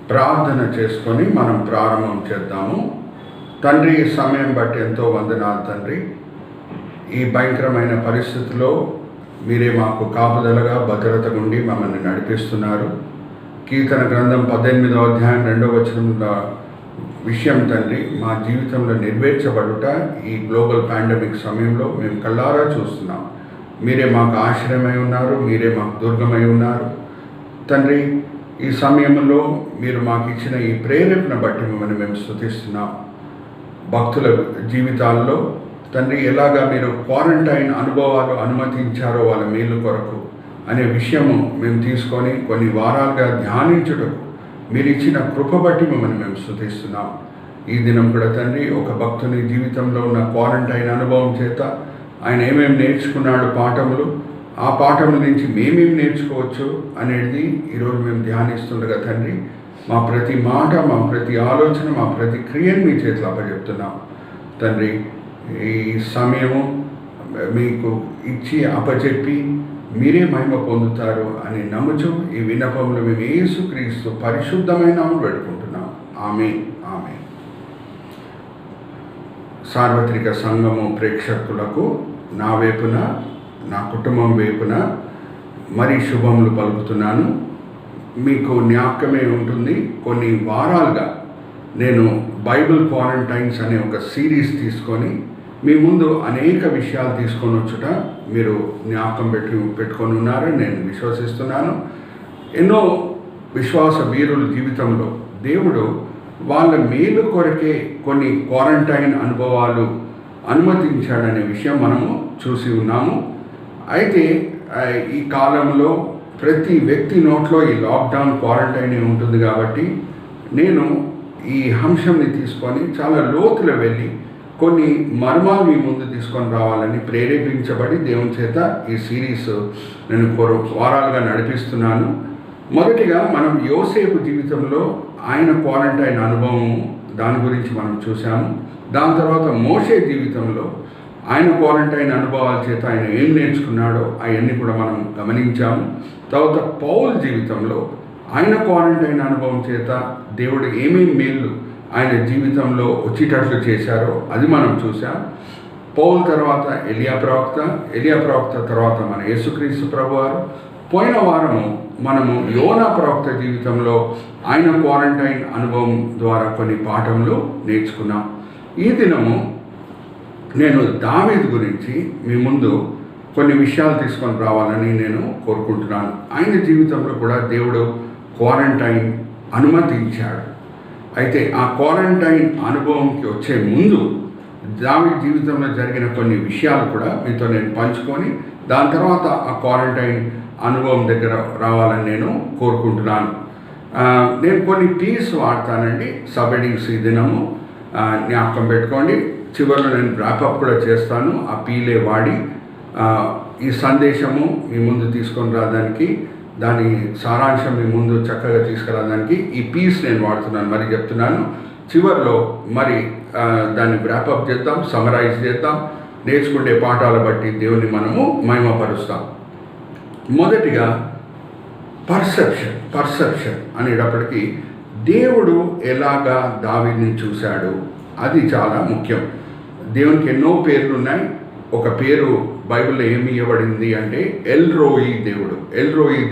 ప్రార్థన చేసుకొని మనం ప్రారంభం చేద్దాము. తండ్రి, సమయం బట్టి ఎంతో వందనాలు తండ్రి. ఈ భయంకరమైన పరిస్థితిలో మీరే మాకు కాపుదలగా భద్రత గుండి మమ్మల్ని నడిపిస్తున్నారు. కీర్తన గ్రంథం 18వ అధ్యాయం 2వ వచనంలో విషయం తండ్రి, మా జీవితంలో నెరవేర్చబడుట ఈ గ్లోబల్ పాండమిక్ సమయంలో మేము కళ్ళారా చూస్తున్నాం. మీరే మాకు ఆశ్రయమై ఉన్నారు, మీరే మాకు దుర్గమై ఉన్నారు తండ్రి. ఈ సమయంలో మీరు మాకు ఇచ్చిన ఈ ప్రేరేపణ బట్టి మిమ్మల్ని మేము స్తుతిస్తున్నాం. భక్తుల జీవితాల్లో తండ్రి ఎలాగా మీరు క్వారంటైన్ అనుభవాలు అనుమతించారో వాళ్ళ మేలు కొరకు అనే విషయము మేము తీసుకొని కొన్ని వారాలుగా ధ్యానించుటకు మీరు ఇచ్చిన కృప బట్టి మిమ్మల్ని మేము స్తుతిస్తున్నాం. ఈ దినం కూడా తండ్రి, ఒక భక్తుని జీవితంలో ఉన్న క్వారంటైన్ అనుభవం చేత ఆయన ఏమేమి నేర్చుకున్నాడు పాఠములు, ఆ పాఠముల నుంచి మేమేం నేర్చుకోవచ్చు అనేది ఈరోజు మేము ధ్యానిస్తుండగా తండ్రి, మా ప్రతి మాట, మా ప్రతి ఆలోచన, మా ప్రతి క్రియను మీ చేతిలో అప్పచెప్తున్నాం తండ్రి. ఈ సమయము మీకు ఇచ్చి అప్పచెప్పి మీరే మహిమ పొందుతారు అని నమ్ముచు ఈ విన్నపములు మేము యేసుక్రీస్తు పరిశుద్ధమైన నామములో వేడుకుంటున్నాం. ఆమేన్, ఆమేన్. సార్వత్రిక సంఘము ప్రేక్షకులకు నా వైపున, నా కుటుంబం వైపున మరి శుభములు పలుకుతున్నాను. మీకు జ్ఞాపకమే ఉంటుంది, కొన్ని వారాలుగా నేను బైబిల్ క్వారంటైన్స్ అనే ఒక సిరీస్ తీసుకొని మీ ముందు అనేక విషయాలు తీసుకొని వచ్చుట మీరు జ్ఞాపకం పెట్టుకొని ఉన్నారని నేను విశ్వసిస్తున్నాను. ఎన్నో విశ్వాస వీరుల జీవితంలో దేవుడు వాళ్ళ మేలు కొరకే కొన్ని క్వారంటైన్ అనుభవాలు అనుమతించాడనే విషయం మనము చూసి ఉన్నాము. అయితే ఈ కాలంలో ప్రతి వ్యక్తి నోట్లో ఈ లాక్డౌన్ క్వారంటైన్ ఉంటుంది కాబట్టి నేను ఈ అంశంని తీసుకొని చాలా లోతులో వెళ్ళి కొన్ని మర్మాలు మీ ముందు తీసుకొని రావాలని ప్రేరేపించబడి దేవుని చేత ఈ సిరీస్ నేను వారాలుగా నడిపిస్తున్నాను. మొదటిగా మనం యోసేపు జీవితంలో ఆయన క్వారంటైన్ అనుభవం దాని గురించి మనం చూసాము. దాని తర్వాత మోషే జీవితంలో ఆయన క్వారంటైన్ అనుభవాల చేత ఆయన ఏం నేర్చుకున్నాడో అవన్నీ కూడా మనం గమనించాము. తర్వాత పౌలు జీవితంలో ఆయన క్వారంటైన్ అనుభవం చేత దేవుడు ఏమేమి మేళ్ళు ఆయన జీవితంలో వచ్చేటట్లు చేశారో అది మనం చూసాం. పౌలు తర్వాత ఎలియా ప్రవక్త తర్వాత మన యేసుక్రీస్తు ప్రభువారు. పోయిన వారము మనము యోనా ప్రవక్త జీవితంలో ఆయన క్వారంటైన్ అనుభవం ద్వారా కొన్ని పాఠములు నేర్చుకున్నాం. ఈ దినము నేను దావీదు గురించి మీ ముందు కొన్ని విషయాలు తీసుకొని రావాలని నేను కోరుకుంటున్నాను. ఆయన జీవితంలో కూడా దేవుడు క్వారంటైన్ అనుమతించాడు. అయితే ఆ క్వారంటైన్ అనుభవంకి వచ్చే ముందు దావీదు జీవితంలో జరిగిన కొన్ని విషయాలు కూడా మీతో నేను పంచుకొని దాని తర్వాత ఆ క్వారంటైన్ అనుభవం దగ్గర రావాలని నేను కోరుకుంటున్నాను. నేను కొన్ని పీస్ వాడతానండి సబ్హెడింగ్స్ ఈ దినము జ్ఞాపకం పెట్టుకోండి. చివరిలో నేను ర్యాపప్ కూడా చేస్తాను. ఆ పీలే వాడి ఈ సందేశము మీ ముందు తీసుకొని రావడానికి, దాని సారాంశం మీ ముందు చక్కగా తీసుకురావడానికి ఈ పీస్ నేను వాడుతున్నాను. మరి చెప్తున్నాను, చివరిలో మరి దాన్ని ర్యాపప్ చేద్దాం, సమరైజ్ చేద్దాం, నేర్చుకునే పాఠాల బట్టి దేవుని మనము మహిమపరుస్తాం. మొదటిగా పర్సెప్షన్ అనేటప్పటికీ దేవుడు ఎలాగా దావీదుని చూశాడు అది చాలా ముఖ్యం. దేవునికి ఎన్నో పేర్లు ఉన్నాయి. ఒక పేరు బైబిల్లో ఏమి ఇవ్వబడింది అంటే ఎల్రోయి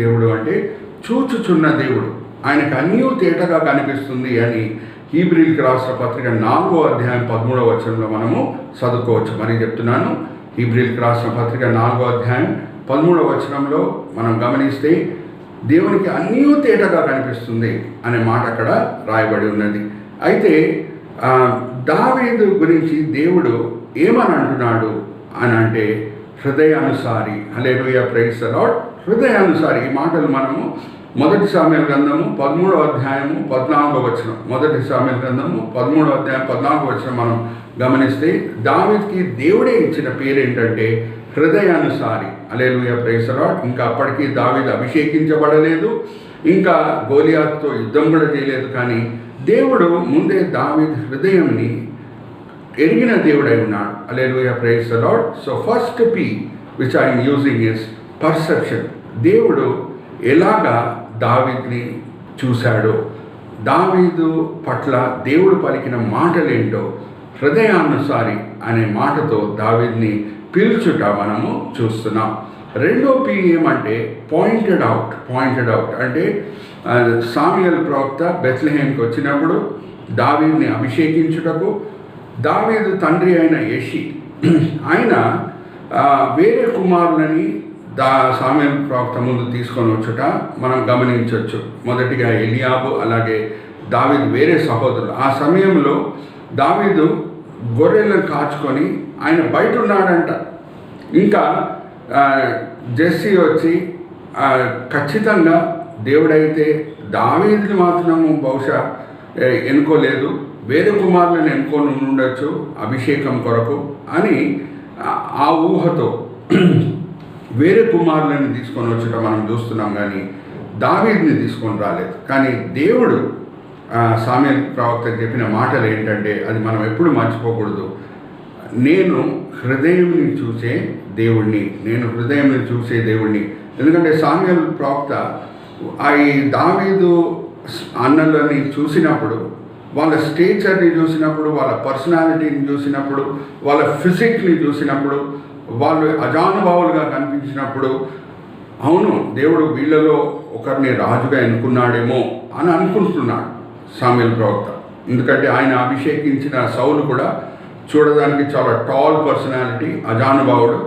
దేవుడు అంటే చూచుచున్న దేవుడు. ఆయనకు అన్నీ తేటగా కనిపిస్తుంది అని హీబ్రీలకు రాసిన పత్రిక 4వ అధ్యాయం 13వ వచనంలో మనము చదువుకోవచ్చు. మరి చెప్తున్నాను, హీబ్రీలకు రాసిన పత్రిక 4వ అధ్యాయం 13వ వచనంలో మనం గమనిస్తే దేవునికి అన్నీ తేటగా కనిపిస్తుంది అనే మాట అక్కడ రాయబడి ఉన్నది. అయితే దావీదు గురించి దేవుడు ఏమని అంటున్నాడు అని అంటే హృదయానుసారి. హల్లెలూయా, ప్రైజ్ ది లార్డ్. హృదయానుసారి ఈ మాటలు మనము 1 సామెల గ్రంథము 13వ అధ్యాయము 14వ వచనం, 1 సామెల గ్రంథము 13వ అధ్యాయం 14వ వచనం మనం గమనిస్తే దావీదుకి దేవుడే ఇచ్చిన పేరు ఏంటంటే హృదయానుసారి. హల్లెలూయా, ప్రైజ్ ది లార్డ్. ఇంకా అప్పటికి దావీదు అభిషేకించబడలేదు, ఇంకా గోలియాతుతో యుద్ధం కూడా చేయలేదు. కానీ దేవుడు ముందే దావీదు హృదయంని ఎరిగిన దేవుడై ఉన్నాడు. Hallelujah, praise the lord. So first P which I'm using is perception. దేవుడు ఎలాగా దావీదుని చూశాడో దావీదు పట్ల దేవుడు పలికిన మాటలేంటో హృదయానుసారి అనే మాటతో దావీదుని పిలుచుట మనము చూస్తున్నాం. రెండో పి ఏమంటే పాయింటెడ్ అవుట్ అంటే సామ్యూయల్ ప్రవక్త బెత్లెహేమ్కి వచ్చినప్పుడు దావీదుని అభిషేకించుటకు దావీదు తండ్రి అయిన యెషీ ఆయన వేరే కుమారులని సామ్యూయల్ ప్రవక్త ముందు తీసుకొని వచ్చుట మనం గమనించవచ్చు. మొదటిగా ఎలియాబు, అలాగే దావీదు వేరే సహోదరులు. ఆ సమయంలో దావీదు గొర్రెలను కాచుకొని ఆయన బయట ఉన్నాడంట. ఇంకా జెస్సీ వచ్చి ఖచ్చితంగా దేవుడైతే దావీదుని మాత్రము బహుశా ఎన్నుకోలేదు, వేరే కుమారులను ఎన్నుకొని ఉండొచ్చు అభిషేకం కొరకు అని ఆ ఊహతో వేరే కుమారులను తీసుకొని వచ్చుట మనం చూస్తున్నాం. కానీ దావీదుని తీసుకొని రాలేదు. కానీ దేవుడు సామ్యూయల్ ప్రవక్త చెప్పిన మాటలు ఏంటంటే, అది మనం ఎప్పుడు మర్చిపోకూడదు. నేను హృదయంని చూసే దేవుణ్ణి. ఎందుకంటే సామ్యూయల్ ప్రవక్త ఈ దావీదు అన్నలని చూసినప్పుడు, వాళ్ళ స్టేచర్ని చూసినప్పుడు, వాళ్ళ పర్సనాలిటీని చూసినప్పుడు, వాళ్ళ ఫిజిక్ని చూసినప్పుడు, వాళ్ళు అజానుభావులుగా కనిపించినప్పుడు, అవును దేవుడు వీళ్ళలో ఒకరిని రాజుగా ఎన్నుకున్నాడేమో అని అనుకుంటున్నాడు సామ్యూయల్ ప్రవక్త. ఎందుకంటే ఆయన అభిషేకించిన సౌలు కూడా చూడడానికి చాలా టాల్ పర్సనాలిటీ, అజానుభావుడు.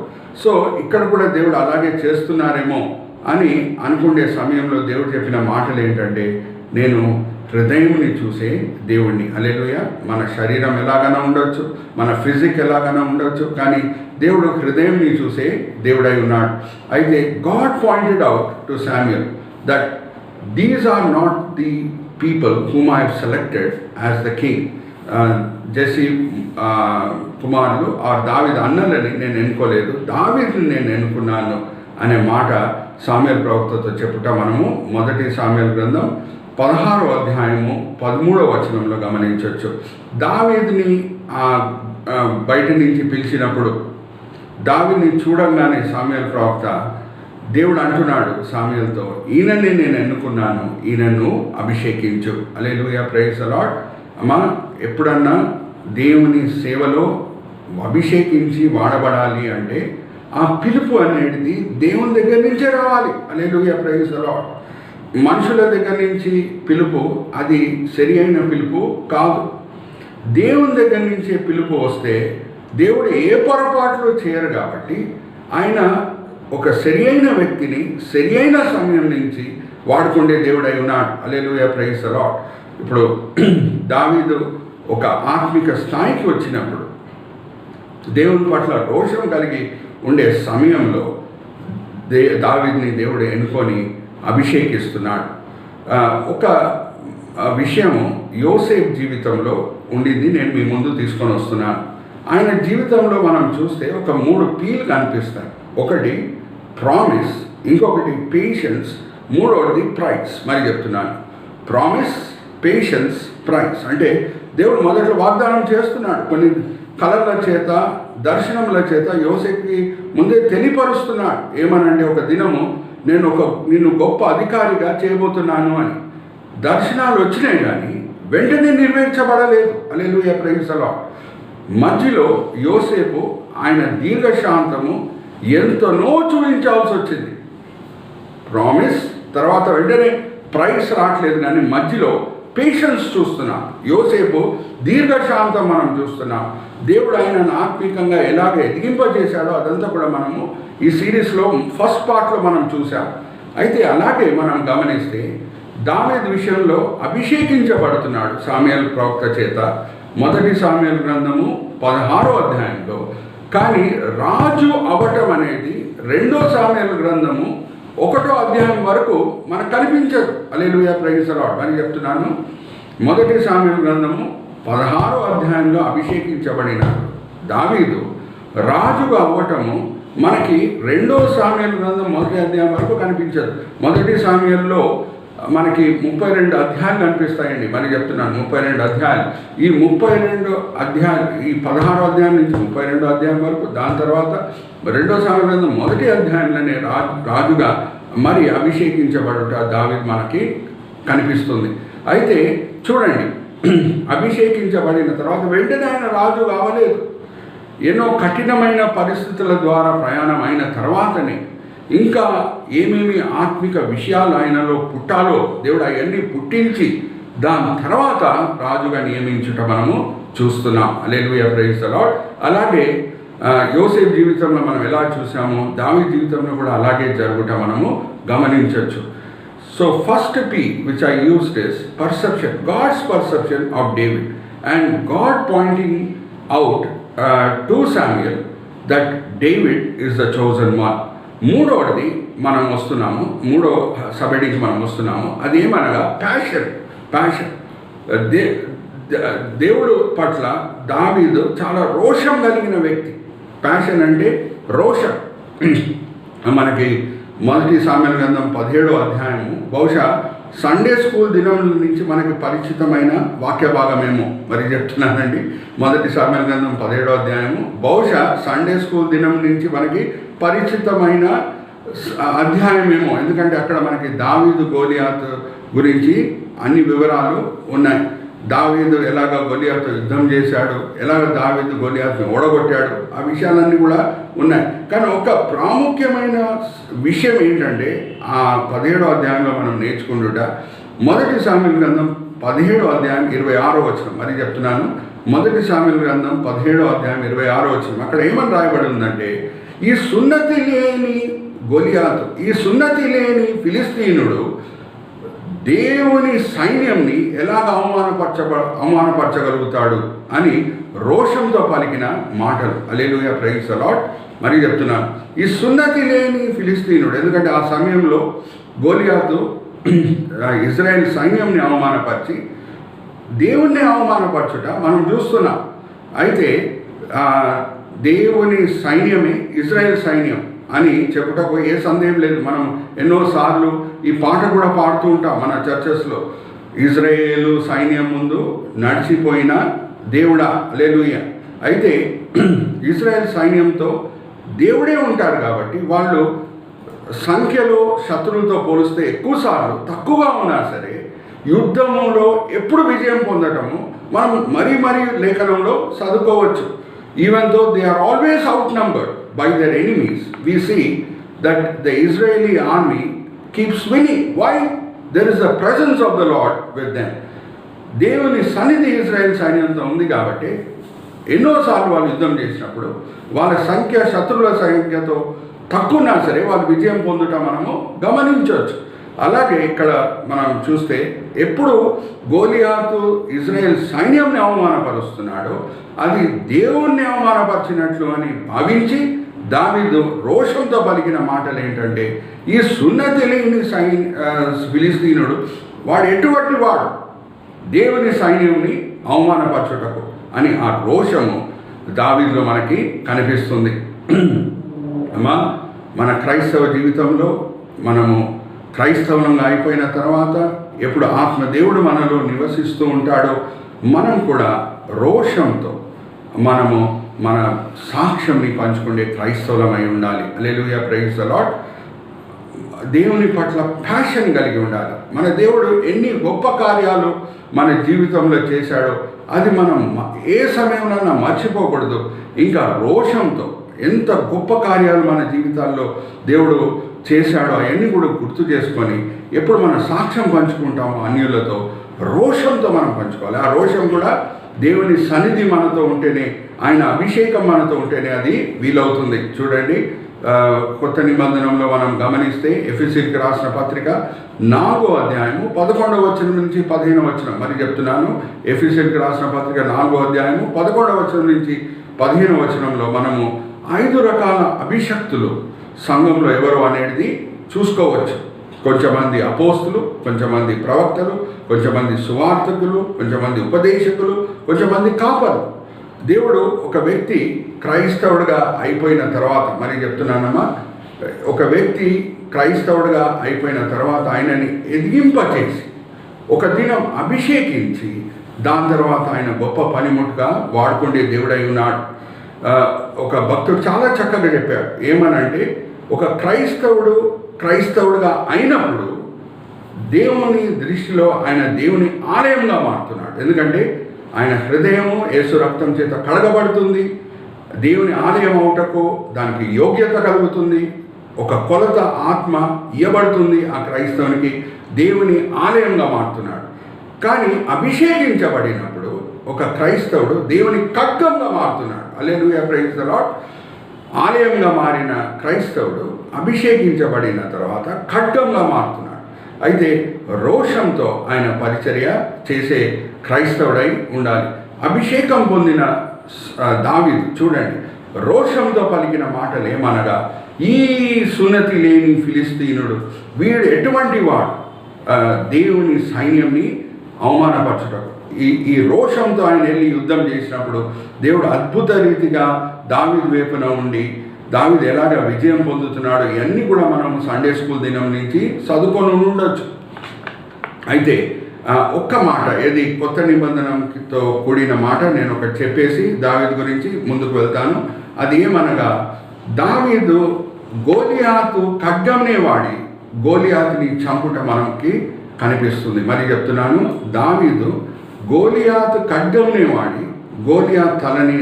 సో ఇక్కడ కూడా దేవుడు అలాగే చేస్తున్నారేమో అని అనుకునే సమయంలో దేవుడు చెప్పిన మాటలు ఏంటంటే, నేను హృదయంని చూసే దేవుణ్ణి. హల్లెలూయా. మన శరీరం ఎలాగైనా ఉండొచ్చు, మన ఫిజిక్ ఎలాగైనా ఉండొచ్చు, కానీ దేవుడు హృదయంని చూసే దేవుడై ఉన్నాడు. అయితే God pointed out to Samuel that these are not the people whom I have selected as the king. Jesse కుమారులు దావీదు అన్నలని నేను ఎన్నుకోలేదు, దావీదుని నేను ఎన్నుకున్నాను అనే మాట సామ్యూయల్ ప్రవక్తతో చెప్పుట మనము మొదటి సామ్యూయల్ గ్రంథం 16వ అధ్యాయము 13వ వచనంలో గమనించవచ్చు. దావీదుని బయట నుంచి పిలిచినప్పుడు దావీదుని చూడంగానే సామ్యూయల్ ప్రవక్త దేవుడు అంటున్నాడు సామ్యూయల్తో, ఈయనని నేను ఎన్నుకున్నాను, ఈయనను అభిషేకించు. హల్లెలూయా, ప్రైజ్ ది లార్డ్. అమ్మా, ఎప్పుడన్నా దేవుని సేవలో అభిషేకించి వాడబడాలి అంటే ఆ పిలుపు అనేది దేవుని దగ్గర నుంచే రావాలి. హల్లెలూయా, ప్రైజ్ ది లార్డ్. మనుషుల దగ్గర నుంచి పిలుపు అది సరి అయిన పిలుపు కాదు. దేవుని దగ్గర నుంచే పిలుపు వస్తే దేవుడు ఏ పొరపాట్లు చేయరు. కాబట్టి ఆయన ఒక సరి అయిన వ్యక్తిని సరి అయిన సమయం నుంచి వాడుకుండే దేవుడై ఉన్నాడు. Hallelujah, praise the lord. ఇప్పుడు దావీదు ఒక ఆత్మిక స్థాయికి వచ్చినప్పుడు, దేవుని పట్ల రోషం కలిగి ఉండే సమయంలో దావీదుని దేవుడు ఎన్నుకొని అభిషేకిస్తున్నాడు. ఒక విషయము యోసేపు జీవితంలో ఉండింది, నేను మీ ముందు తీసుకొని వస్తున్నాను. ఆయన జీవితంలో మనం చూస్తే ఒక 3 పీలు కనిపిస్తాయి. ఒకటి ప్రామిస్, ఇంకొకటి పేషెన్స్, మూడవది ప్రైజ్. మరి చెప్తున్నాను, ప్రామిస్, పేషెన్స్, ప్రైజ్. అంటే దేవుడు మొదట్లో వాగ్దానం చేస్తున్నాడు, కొన్ని కలల చేత దర్శనముల చేత యోసేపుకి ముందే తెలియపరుస్తున్నాడు. ఏమనంటే, ఒక దినము నిన్ను గొప్ప అధికారిగా చేయబోతున్నాను అని. దర్శనాలు వచ్చినాయి కానీ వెంటనే నెరవేర్చబడలేదు. హల్లెలూయా, ప్రైజ్ ది లార్డ్. మధ్యలో యోసేపు ఆయన దీర్ఘశాంతము ఎంతనో చూపించాల్సి వచ్చింది. ప్రామిస్ తర్వాత వెంటనే ప్రైస్ రావట్లేదు, కానీ మధ్యలో పేషెన్స్ చూస్తున్నాం. యోసేపు దీర్ఘశాంతం మనం చూస్తున్నాం. దేవుడు ఆయనను ఆత్మీకంగా ఎలాగ ఎదిగింపజేశాడో అదంతా కూడా మనము ఈ సిరీస్లో ఫస్ట్ పార్ట్లో మనం చూసాం. అయితే అలాగే మనం గమనిస్తే దావీదు విషయంలో అభిషేకించబడుతున్నాడు సామ్యూయల్ ప్రవక్త చేత, మొదటి సామ్యూయల్ గ్రంథము 16వ అధ్యాయంలో. కానీ రాజు అవటం అనేది 2వ సామ్యూయల్ గ్రంథము 1వ అధ్యాయం వరకు మనకు కనిపించదు. హల్లెలూయా, ప్రైజ్ ది లార్డ్. అని చెప్తున్నాను, మొదటి సామ్యూయల్ గ్రంథము 16వ అధ్యాయంలో అభిషేకించబడిన దావీదు రాజుగా అవ్వటము మనకి 2వ సామ్యూయల్ గ్రంథం 1వ అధ్యాయం వరకు కనిపించదు. మొదటి సామ్యూయల్లో మనకి 32 అధ్యాయాలు కనిపిస్తాయండి. మరి చెప్తున్నాను, 32 అధ్యాయాలు. ఈ 32 అధ్యాయాలు, ఈ 16వ అధ్యాయం నుంచి 32వ అధ్యాయం వరకు, దాని తర్వాత 2వ సామ్యూయల్ గ్రంథం 1వ అధ్యాయంలోనే రాజుగా మరి అభిషేకించబడుట దావీదు మనకి కనిపిస్తుంది. అయితే చూడండి, అభిషేకించబడిన తర్వాత వెంటనే ఆయన రాజు కావలేదు. ఎన్నో కఠినమైన పరిస్థితుల ద్వారా ప్రయాణం అయిన తర్వాతనే ఇంకా ఏమేమి ఆత్మిక విషయాలు ఆయనలో పుట్టాలో దేవుడు అవన్నీ పుట్టించి దాని తర్వాత రాజుగా నియమించుట మనము చూస్తున్నాం. హల్లెలూయా, ప్రైజ్ ది లార్డ్. అలాగే యోసేపు జీవితంలో మనం ఎలా చూసామో దావీదు జీవితంలో కూడా అలాగే జరుగుట మనము గమనించవచ్చు. So first P which I used is perception, God's perception of David, and God pointing out to Samuel that David is the chosen one. మూడవది మనం వస్తున్నాము, మూడో సబడికి మనం వస్తున్నాము. అది ఏమనగా ప్యాషన్. దేవుడు పట్ల దావీదు చాలా రోషం కలిగిన వ్యక్తి. ప్యాషన్ అంటే రోషం. మనకి మొదటి సామెతల గ్రంథం 17వ అధ్యాయము బహుశా సండే స్కూల్ దినం నుంచి మనకి పరిచితమైన వాక్య భాగమేమో మరి చెప్తున్నానండి. మొదటి సామెతల గ్రంథం 17వ అధ్యాయము బహుశా సండే స్కూల్ దినం నుంచి మనకి పరిచితమైన అధ్యాయమేమో, ఎందుకంటే అక్కడ మనకి దావీదు గోలియాతు గురించి అన్ని వివరాలు ఉన్నాయి. దావీదు ఎలాగ గోలియాతు యుద్ధం చేశాడు, ఎలాగ దావీదు గోలియాతుని ఓడగొట్టాడు, ఆ విషయాలన్నీ కూడా ఉన్నాయి. కానీ ఒక ప్రాముఖ్యమైన విషయం ఏంటంటే ఆ 17వ అధ్యాయంలో మనం నేర్చుకుంటుట మొదటి సామెతల గ్రంథం 17వ అధ్యాయం 26వ వచనం. మరి చెప్తున్నాను, మొదటి సామెతల గ్రంథం 17వ అధ్యాయం 26వ వచనం. అక్కడ ఏమని రాయబడి ఉందంటే, ఈ సున్నతి లేని గోలియాతు, ఈ సున్నతి లేని ఫిలిస్తీనుడు దేవుని సైన్యంని ఎలాగ అవమానపరచగలుగుతాడు అని రోషంతో పలికిన మాటలు. హల్లెలూయా, ప్రైజ్ ది లార్డ్. మరి చెప్తున్నాను, ఈ సున్నతి లేని ఫిలిస్తీనుడు, ఎందుకంటే ఆ సమయంలో గోలియాతు ఇజ్రాయెల్ సైన్యంని అవమానపరిచి దేవుణ్ణి అవమానపరచుట మనం చూస్తున్నాం. అయితే దేవుని సైన్యమే ఇజ్రాయెల్ సైన్యం అని చెప్పుటకు ఏ సందేహం లేదు. మనం ఎన్నోసార్లు ఈ పాట కూడా పాడుతూ ఉంటాం మన చర్చెస్లో. ఇజ్రాయేలు సైన్యం ముందు నడిచిపోయిన దేవుడా, హల్లెలూయా. అయితే ఇజ్రాయెల్ సైన్యంతో దేవుడే ఉంటారు కాబట్టి వాళ్ళు సంఖ్యలో శత్రువులతో పోలిస్తే ఎక్కువసార్లు తక్కువగా ఉన్నా సరే యుద్ధంలో ఎప్పుడు విజయం పొందటము మనం మరీ లేఖనంలో చదువుకోవచ్చు. Even though they are always outnumbered by their enemies, we see that the Israeli army keeps winning. Why? There is the presence of the Lord with them. దేవుని సన్నిధి ఇజ్రాయెల్ సైన్యంతో ఉంది కాబట్టి ఎన్నోసార్లు వాళ్ళు యుద్ధం చేసినప్పుడు వాళ్ళ సంఖ్య శత్రువుల సంఖ్యతో తక్కువన్నా సరే వాళ్ళు విజయం పొందటం మనము గమనించవచ్చు. అలాగే ఇక్కడ మనం చూస్తే ఎప్పుడు గోలియాతు ఇజ్రాయెల్ సైన్యంని అవమానపరుస్తున్నాడో అది దేవుణ్ణి అవమానపరిచినట్లు అని భావించి దావీదు రోషంతో పలికిన మాటలు ఏంటంటే, ఈ సున్నతి లేని ఫిలిస్తీనుడు వాడు ఎటువంటి వాడు దేవుని సైన్యంని అవమానపరచుటకు అని ఆ రోషము దావీదులో మనకి కనిపిస్తుంది. అమ్మా, మన క్రైస్తవ జీవితంలో మనము క్రైస్తవంగా అయిపోయిన తర్వాత ఎప్పుడు ఆత్మదేవుడు మనలో నివసిస్తూ ఉంటాడో మనం కూడా రోషంతో మనము మన సాక్ష్యంని పంచుకునే క్రైస్తవులమై ఉండాలి. హల్లెలూయా, ప్రైజ్ ది లార్డ్. దేవుని పట్ల ప్యాషన్ కలిగి ఉండాలి. మన దేవుడు ఎన్ని గొప్ప కార్యాలు మన జీవితంలో చేశాడో అది మనం ఏ సమయంలో మర్చిపోకూడదు. ఇంకా రోషంతో ఎంత గొప్ప కార్యాలు మన జీవితాల్లో దేవుడు చేశాడో అవన్నీ కూడా గుర్తు చేసుకొని ఎప్పుడు మన సాక్ష్యం పంచుకుంటామో అన్యులతో రోషంతో మనం పంచుకోవాలి. ఆ రోషం కూడా దేవుని సన్నిధి మనతో ఉంటేనే, ఆయన అభిషేకం మనతో ఉంటేనే అది వీలవుతుంది. చూడండి, కొత్త నిబంధనలో మనం గమనిస్తే ఎఫెసీయులకు రాసిన పత్రిక 4వ అధ్యాయము 11వ వచనం నుంచి 15వ వచనం. మరి చెప్తున్నాను, ఎఫెసీయులకు రాసిన పత్రిక 4వ అధ్యాయము 11వ వచనం నుంచి 15వ వచనంలో మనము 5 రకాల అభిషక్తులు సంఘంలో ఎవరు అనేది చూసుకోవచ్చు. కొంచెమంది అపోస్తులు, కొంచెమంది ప్రవక్తలు, కొంచెమంది సువార్తకులు, కొంచెమంది ఉపదేశకులు, కొంచెమంది కాపరు. దేవుడు ఒక వ్యక్తి క్రైస్తవుడిగా అయిపోయిన తర్వాత, మరి చెప్తున్నానమ్మా, ఒక వ్యక్తి క్రైస్తవుడిగా అయిపోయిన తర్వాత ఆయనని ఎదిగింపచేసి ఒక దినం అభిషేకించి దాని తర్వాత ఆయన గొప్ప పనిముట్టుగా వాడుకుండే దేవుడై ఉన్నాడు. ఒక భక్తుడు చాలా చక్కగా చెప్పాడు. ఏమనంటే, ఒక క్రైస్తవుడుగా అయినప్పుడు దేవుని దృష్టిలో ఆయన దేవుని ఆలయంగా మారుతున్నాడు. ఎందుకంటే ఆయన హృదయము యేసు రక్తం చేత కడగబడుతుంది. దేవుని ఆలయం అవుటకు దానికి యోగ్యత కలుగుతుంది. ఒక కొలత ఆత్మ ఇవ్వబడుతుంది. ఆ క్రైస్తవునికి దేవుని ఆలయంగా మారుతున్నాడు. కానీ అభిషేకించబడినప్పుడు ఒక క్రైస్తవుడు దేవుని ఖడ్గంగా మారుతున్నాడు. హల్లెలూయా, ప్రైజ్ ది లార్డ్. ఆలయంగా మారిన క్రైస్తవుడు అభిషేకించబడిన తర్వాత ఖడ్గంగా మారుతున్నాడు. అయితే రోషంతో ఆయన పరిచర్య చేసే క్రైస్తవుడై ఉండాలి. అభిషేకం పొందిన దావీదు చూడండి, రోషంతో పలికిన మాటలు ఏమనగా, ఈ సున్నతి లేని ఫిలిస్తీనుడు వీడు ఎటువంటి వాడు, దేవుని సైన్యంని అవమానపరచుటకు. ఈ రోషంతో ఆయన వెళ్ళి యుద్ధం చేసినప్పుడు దేవుడు అద్భుత రీతిగా దావీదు వైపున ఉండి దావీదు ఎలాగ విజయం పొందుతున్నాడు ఇవన్నీ కూడా మనం సండే స్కూల్ దినం నుంచి చదువుకొని ఉండొచ్చు. అయితే ఒక్క మాట, ఏది కొత్త నిబంధనతో కూడిన మాట నేను ఒకటి చెప్పేసి దావీదు గురించి ముందుకు వెళ్తాను. అది ఏమనగా, దావీదు గోలియాతు ఖడ్గంనే వాడి గోలియాతుని చంపుట మనకి కనిపిస్తుంది. మరి చెప్తున్నాను, దావీదు గోలియాతు ఖడ్గంనే వాడి గోలియాతు తలని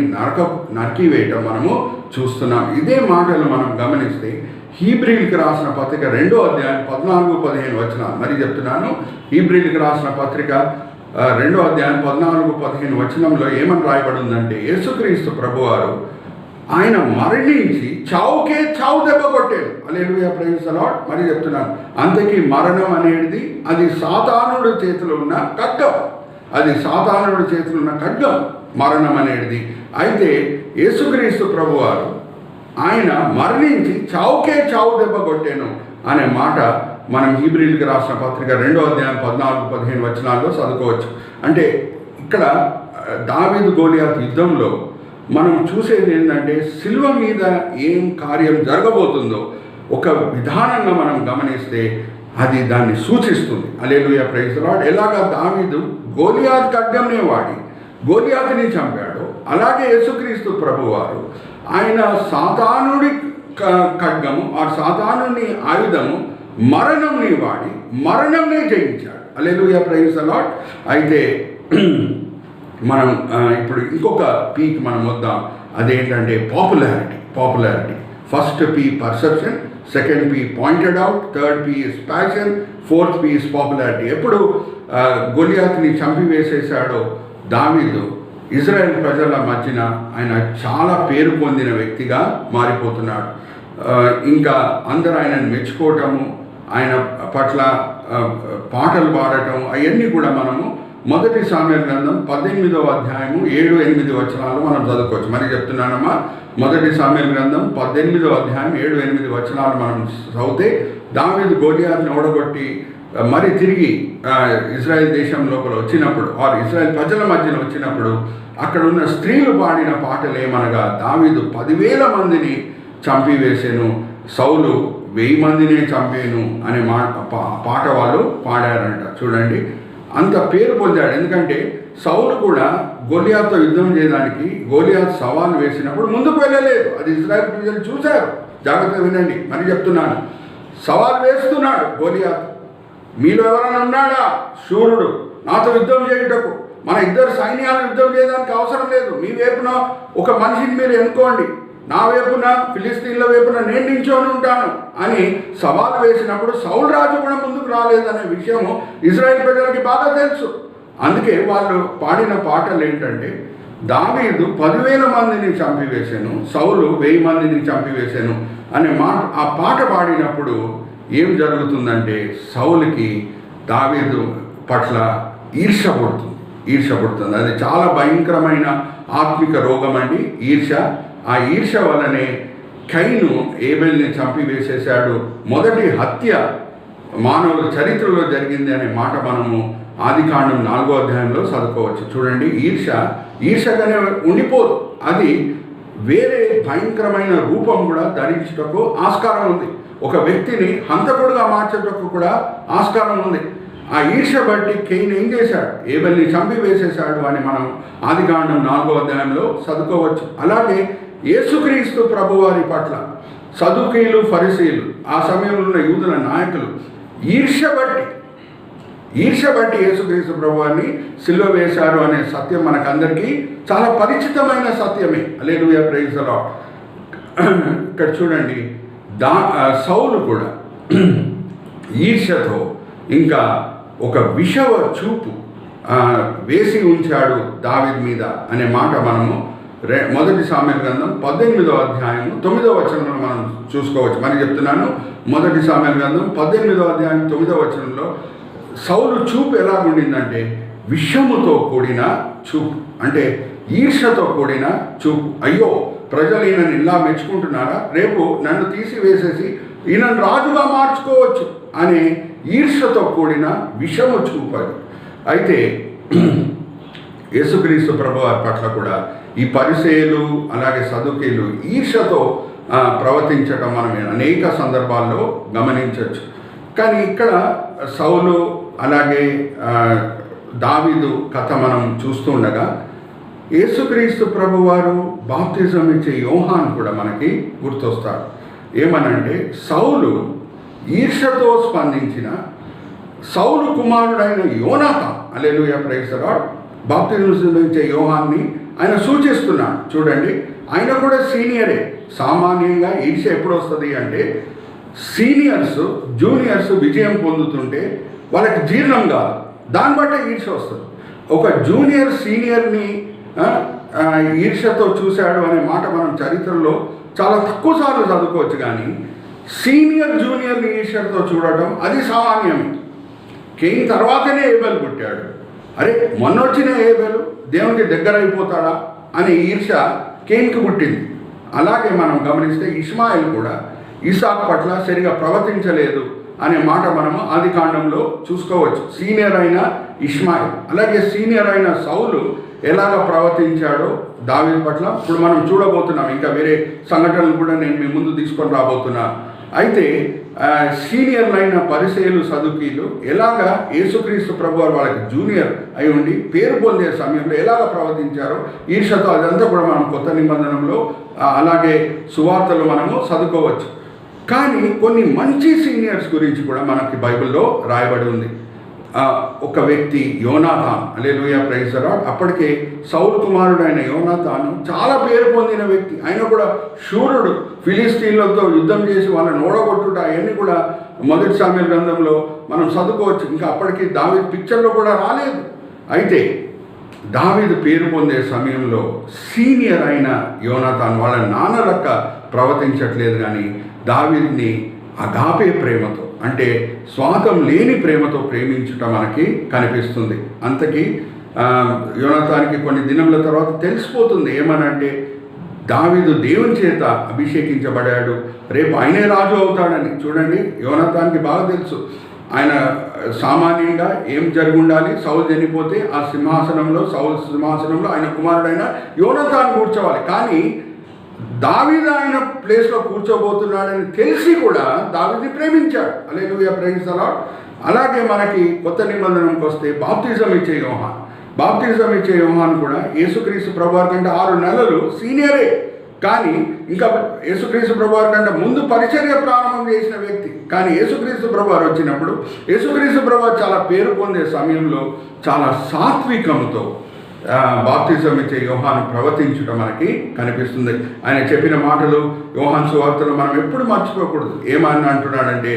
నరికివేయటం మనము చూస్తున్నాం. ఇదే మాటలు మనం గమనిస్తే హీబ్రీలకు రాసిన పత్రిక 2వ అధ్యాయం 14-15 వచనాలు. మరి చెప్తున్నాను, హీబ్రీలకు రాసిన పత్రిక 2వ అధ్యాయం 14-15 వచనంలో ఏమని రాయబడి ఉందంటే, యేసుక్రీస్తు ప్రభువారు ఆయన మరణించి చావుకే చావు దెబ్బ కొట్టాడు. హల్లెలూయా, ప్రైజ్ ది లార్డ్. మరి చెప్తున్నాను, అంతకీ మరణం అనేది అది సాతానుడి చేతిలో ఉన్న ఖడ్గం. అది సాతానుడి చేతిలో ఉన్న ఖడ్గం మరణం అనేది. అయితే యేసుక్రీస్తు ప్రభువారు ఆయన మరణించి చావుకే చావు దెబ్బ కొట్టాను అనే మాట మనం హీబ్రీలకు రాసిన పత్రిక 2వ అధ్యాయం 14-15 వచనాల్లో చదువుకోవచ్చు. అంటే ఇక్కడ దావీదు గోలియాతు యుద్ధంలో మనం చూసేది ఏంటంటే, సిలువ మీద ఏం కార్యం జరగబోతుందో ఒక విధానంగా మనం గమనిస్తే అది దాన్ని సూచిస్తుంది. హల్లెలూయా, ప్రైజ్ ది లార్డ్. ఎలాగా దావీదు గోలియాతు ఖడ్గంనే వాడి గోలియాతుని చంపాడు, అలాగే యేసుక్రీస్తు ప్రభువారు ఆయన సాతానుడి ఖడ్గము, ఆ సాతానుని ఆయుధము మరణంని వాడి మరణంని జయించాడు. హల్లెలూయా, ప్రైజ్ ది లార్డ్. అయితే మనం ఇప్పుడు ఇంకొక పీక్ మనం వద్దాం. అదేంటంటే popularity. First P perception, second P pointed out, third P is passion, fourth P is popularity. ఎప్పుడు గొలియాతుని చంపివేసేశాడో దావీదు ఇజ్రాయెల్ ప్రజల మధ్యన ఆయన చాలా పేరు పొందిన వ్యక్తిగా మారిపోతున్నాడు. ఇంకా అందరూ ఆయనను మెచ్చుకోవటము, ఆయన పట్ల పాటలు పాడటం, అవన్నీ కూడా మనము మొదటి సామ్యుయేలు గ్రంథం 18వ అధ్యాయము 7-8 వచనాలు మనం చదువుకోవచ్చు. మరి చెప్తున్నానమ్మా, మొదటి సామ్యుయేలు గ్రంథం 18వ అధ్యాయం 7-8 వచనాలు మనం చదివితే, దావీదు గోలియాతుని ఓడగొట్టి మరి తిరిగి ఇజ్రాయెల్ దేశం లోపల వచ్చినప్పుడు, వారు ఇజ్రాయెల్ ప్రజల మధ్యన వచ్చినప్పుడు అక్కడ ఉన్న స్త్రీలు పాడిన పాటలు ఏమనగా, దావీదు 10,000 మందిని చంపివేసాను, సౌలు 1000 మందినే చంపాను అనే పాట వాళ్ళు పాడారంట. చూడండి, అంత పేరు పొందాడు. ఎందుకంటే సౌలు కూడా గోలియాతుతో యుద్ధం చేయడానికి గోలియాతు సవాలు వేసినప్పుడు ముందుకు వెళ్ళలేదు. అది ఇజ్రాయెల్ ప్రజలు చూశారు. జాగ్రత్తగా వినండి, మరి చెప్తున్నాను. సవాల్ వేస్తున్నాడు గోలియాతు, మీలో ఎవరైనా ఉన్నాడా శూరుడు నాతో యుద్ధం చేయుటకు? మన ఇద్దరు సైన్యాలు యుద్ధం చేయడానికి అవసరం లేదు. మీ వైపున ఒక మనిషిని మీరు ఎన్నుకోండి, నా వైపున ఫిలిస్తీన్ల వైపున నేను నించొని ఉంటాను అని సవాల్ వేసినప్పుడు సౌలు రాజు కూడా ముందుకు రాలేదనే విషయము ఇజ్రాయెల్ ప్రజలకి బాగా తెలుసు. అందుకే వాళ్ళు పాడిన పాటలు ఏంటంటే, దావీదు 10,000 మందిని చంపివేశాను, సౌలు 1000 మందిని చంపివేశాను అనే మాట. ఆ పాట పాడినప్పుడు ఏం జరుగుతుందంటే, సౌలుకి దావీదు పట్ల ఈర్ష పుడుతుంది. అది చాలా భయంకరమైన ఆత్మిక రోగం అండి, ఈర్ష. ఆ ఈర్ష వలనే కయీను ఏబెల్ని చంపివేసేశాడు. మొదటి హత్య మానవుల చరిత్రలో జరిగింది అనే మాట మనము ఆదికాండం 4వ అధ్యాయంలో చదువుకోవచ్చు. చూడండి, ఈర్షగానే ఉండిపోదు, అది వేరే భయంకరమైన రూపం కూడా ధరించుటకు ఆస్కారం ఉంది. ఒక వ్యక్తిని హంతకుడుగా మార్చేటకు కూడా ఆస్కారం ఉంది. ఆ ఈర్ష బట్టి కయీను ఏం చేశాడు? ఏబెల్ని చంపివేసేశాడు అని మనం ఆదికాండం 4వ అధ్యాయంలో చదువుకోవచ్చు. అలాగే యేసుక్రీస్తు ప్రభువారి పట్ల సదుకీయులు, ఫరిసీయులు, ఆ సమయంలో ఉన్న యూదుల నాయకులు ఈర్ష్య బట్టి ఈర్ష బట్టి యేసుక్రీస్తు ప్రభువాన్ని సిలువ వేశారు అనే సత్యం మనకందరికీ చాలా పరిచితమైన సత్యమే. హల్లెలూయా, ప్రైజ్ ది లార్డ్. ఇక్కడ చూడండి, సౌలు కూడా ఈర్షతో ఇంకా ఒక విషవ చూపు వేసి ఉంచాడు దావీదు మీద అనే మాట మనము మొదటి సామెతల గ్రంథం 18వ అధ్యాయము 9వ వచనంలో మనం చూసుకోవచ్చు. మరి చెప్తున్నాను, మొదటి సామెతల గ్రంథం 18వ అధ్యాయం 9వ వచనంలో సౌలు చూపు ఎలాగుండిందంటే విషముతో కూడిన చూపు, అంటే ఈర్షతో కూడిన చూపు. అయ్యో, ప్రజలు ఈయనను ఇలా మెచ్చుకుంటున్నారా, రేపు నన్ను తీసివేసేసి ఈయనను రాజుగా మార్చుకోవచ్చు అనే ఈర్షతో కూడిన విషము చూపు. అయితే యేసుక్రీస్తు ప్రభువారి పట్ల కూడా ఈ పరిసయ్యులు అలాగే సదుకీయులు ఈర్షతో ప్రవర్తించడం మనం అనేక సందర్భాల్లో గమనించవచ్చు. కానీ ఇక్కడ సౌలు అలాగే దావీదు కథ మనం చూస్తుండగా యేసుక్రీస్తు ప్రభువారు బాప్తిజం ఇచ్చే యోహాను కూడా మనకి గుర్తొస్తారు. ఏమనంటే, సౌలు ఈర్షతో స్పందించిన సౌలు కుమారుడైన యోనాతాను, హల్లెలూయా, ప్రైజ్ ది లార్డ్, బాప్తిజం ఇచ్చే యోహాన్ని ఆయన సూచిస్తున్నాడు. చూడండి, ఆయన కూడా సీనియరే. సామాన్యంగా ఈర్ష ఎప్పుడు వస్తుంది అంటే, సీనియర్స్ జూనియర్స్ విజయం పొందుతుంటే వాళ్ళకి జీర్ణం కాదు, దాన్ని బట్టే ఈర్ష వస్తుంది. ఒక జూనియర్ సీనియర్ని ఈర్షతో చూశాడు అనే మాట మనం చరిత్రలో చాలా తక్కువ సార్లు చదువుకోవచ్చు. కానీ సీనియర్ జూనియర్ని ఈర్షతో చూడటం అది సామాన్యమే. కేయిన్ తర్వాతనే ఏబెల్ పుట్టాడు. అరే, మొన్న వచ్చిన ఏబెలు దేవునికి దగ్గర అయిపోతాడా అనే ఈర్ష కేయిన్కి పుట్టింది. అలాగే మనం గమనిస్తే ఇష్మాయిల్ కూడా ఇసాకు పట్ల సరిగా ప్రవర్తించలేదు అనే మాట మనము ఆది కాండంలో చూసుకోవచ్చు. సీనియర్ అయిన ఇష్మాయిల్ అలాగే సీనియర్ అయిన సౌలు ఎలాగ ప్రవర్తించాడో దావీదు పట్ల ఇప్పుడు మనం చూడబోతున్నాం. ఇంకా వేరే సంఘటనలు కూడా నేను మీ ముందు తీసుకొని రాబోతున్నాను. అయితే సీనియర్లైన పరిసయ్యులు సదుకీయులు ఎలాగ యేసుక్రీస్తు ప్రభువారు వాళ్ళకి జూనియర్ అయి ఉండి పేరు పొందే సమయంలో ఎలాగ ప్రవర్తించారో ఈర్షతో, అదంతా కూడా మనం కొత్త నిబంధనలో అలాగే సువార్తలు మనము చదువుకోవచ్చు. కానీ కొన్ని మంచి సీనియర్స్ గురించి కూడా మనకి బైబిల్లో రాయబడి ఉంది. ఒక వ్యక్తి యోనాతాను, హల్లెలూయా, ప్రైజ్ ది లార్డ్. అప్పటికే సౌలు కుమారుడైన యోనాతాను చాలా పేరు పొందిన వ్యక్తి. ఆయన కూడా శూరుడు, ఫిలిస్తీన్లతో యుద్ధం చేసి వాళ్ళని ఓడగొట్టుట అవన్నీ కూడా మొదటి సామెతల గ్రంథంలో మనం చదువుకోవచ్చు. ఇంకా అప్పటికి దావీదు పిక్చర్లో కూడా రాలేదు. అయితే దావీదు పేరు పొందే సమయంలో సీనియర్ అయిన యోనాతాను వాళ్ళ నాన్న లెక్క ప్రవర్తించట్లేదు, కానీ దావీదుని అగాపే ప్రేమతో, అంటే స్వార్థం లేని ప్రేమతో ప్రేమించుట మనకి కనిపిస్తుంది. అంతకీ యోనాతానికి కొన్ని దినముల తర్వాత తెలిసిపోతుంది. ఏమనంటే, దావీదు దేవుని చేత అభిషేకించబడాడు, రేపు ఆయనే రాజు అవుతాడని. చూడండి, యోనాతానికి బాగా తెలుసు ఆయన సామాన్యంగా ఏం జరిగి ఉండాలి. సౌలు చనిపోతే ఆ సింహాసనంలో, సౌలు సింహాసనంలో ఆయన కుమారుడైన యోనాతాను కూర్చోవాలి. కానీ దావీదు ఆయన ప్లేస్లో కూర్చోబోతున్నాడని తెలిసి కూడా దావీదుని ప్రేమించాడు. హల్లెలూయా, ప్రైజ్ ది లార్డ్. అలాగే మనకి కొత్త నిబంధనకు వస్తే బాప్తిజం ఇచ్చే యోహాను కూడా యేసుక్రీస్తు ప్రభువారి కంటే 6 నెలలు సీనియరే. కానీ ఇంకా యేసుక్రీస్తు ప్రభువారి కంటే ముందు పరిచర్య ప్రారంభం చేసిన వ్యక్తి. కానీ యేసుక్రీస్తు ప్రభువారు వచ్చినప్పుడు యేసుక్రీస్తు ప్రభువారు చాలా పేరు పొందే సమయంలో చాలా సాత్వికంతో బాప్తిజం ఇచ్చే యోహాను ప్రవర్తించడం మనకి కనిపిస్తుంది. ఆయన చెప్పిన మాటలు యోహాను సువార్తలో మనం ఎప్పుడు మర్చిపోకూడదు. ఏమని అంటున్నాడంటే,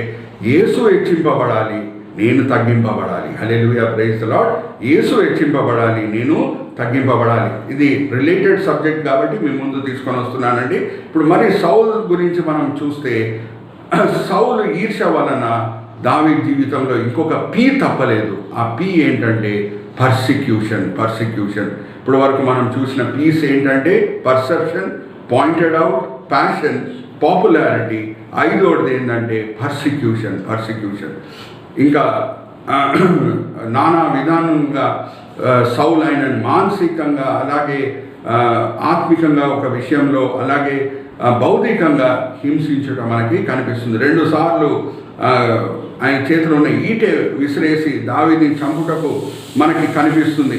యేసు హెచ్చింపబడాలి, నేను తగ్గింపబడాలి. హల్లెలూయా, ప్రైజ్ ది లార్డ్. యేసు హెచ్చింపబడాలి, నేను తగ్గింపబడాలి. ఇది రిలేటెడ్ సబ్జెక్ట్ కాబట్టి మీ ముందు తీసుకొని వస్తున్నానండి. ఇప్పుడు మరి సౌలు గురించి మనం చూస్తే, సౌలు ఈర్ష వలన దావీదు జీవితంలో ఇంకొక పీ తప్పలేదు. ఆ పీ ఏంటంటే పర్సిక్యూషన్. ఇప్పుడు వరకు మనం చూసిన పీస్ ఏంటంటే perception, pointed out, passion, popularity. 5వది ఏంటంటే పర్సిక్యూషన్. ఇంకా నానా విధానంగా సౌలు ఆయనను మానసికంగా అలాగే ఆత్మికంగా ఒక విషయంలో అలాగే భౌతికంగా హింసించడం మనకి కనిపిస్తుంది. 2 సార్లు ఆయన చేతిలో ఉన్న ఈటె విసిరేసి దావీదుని చంపుటకు మనకి కనిపిస్తుంది.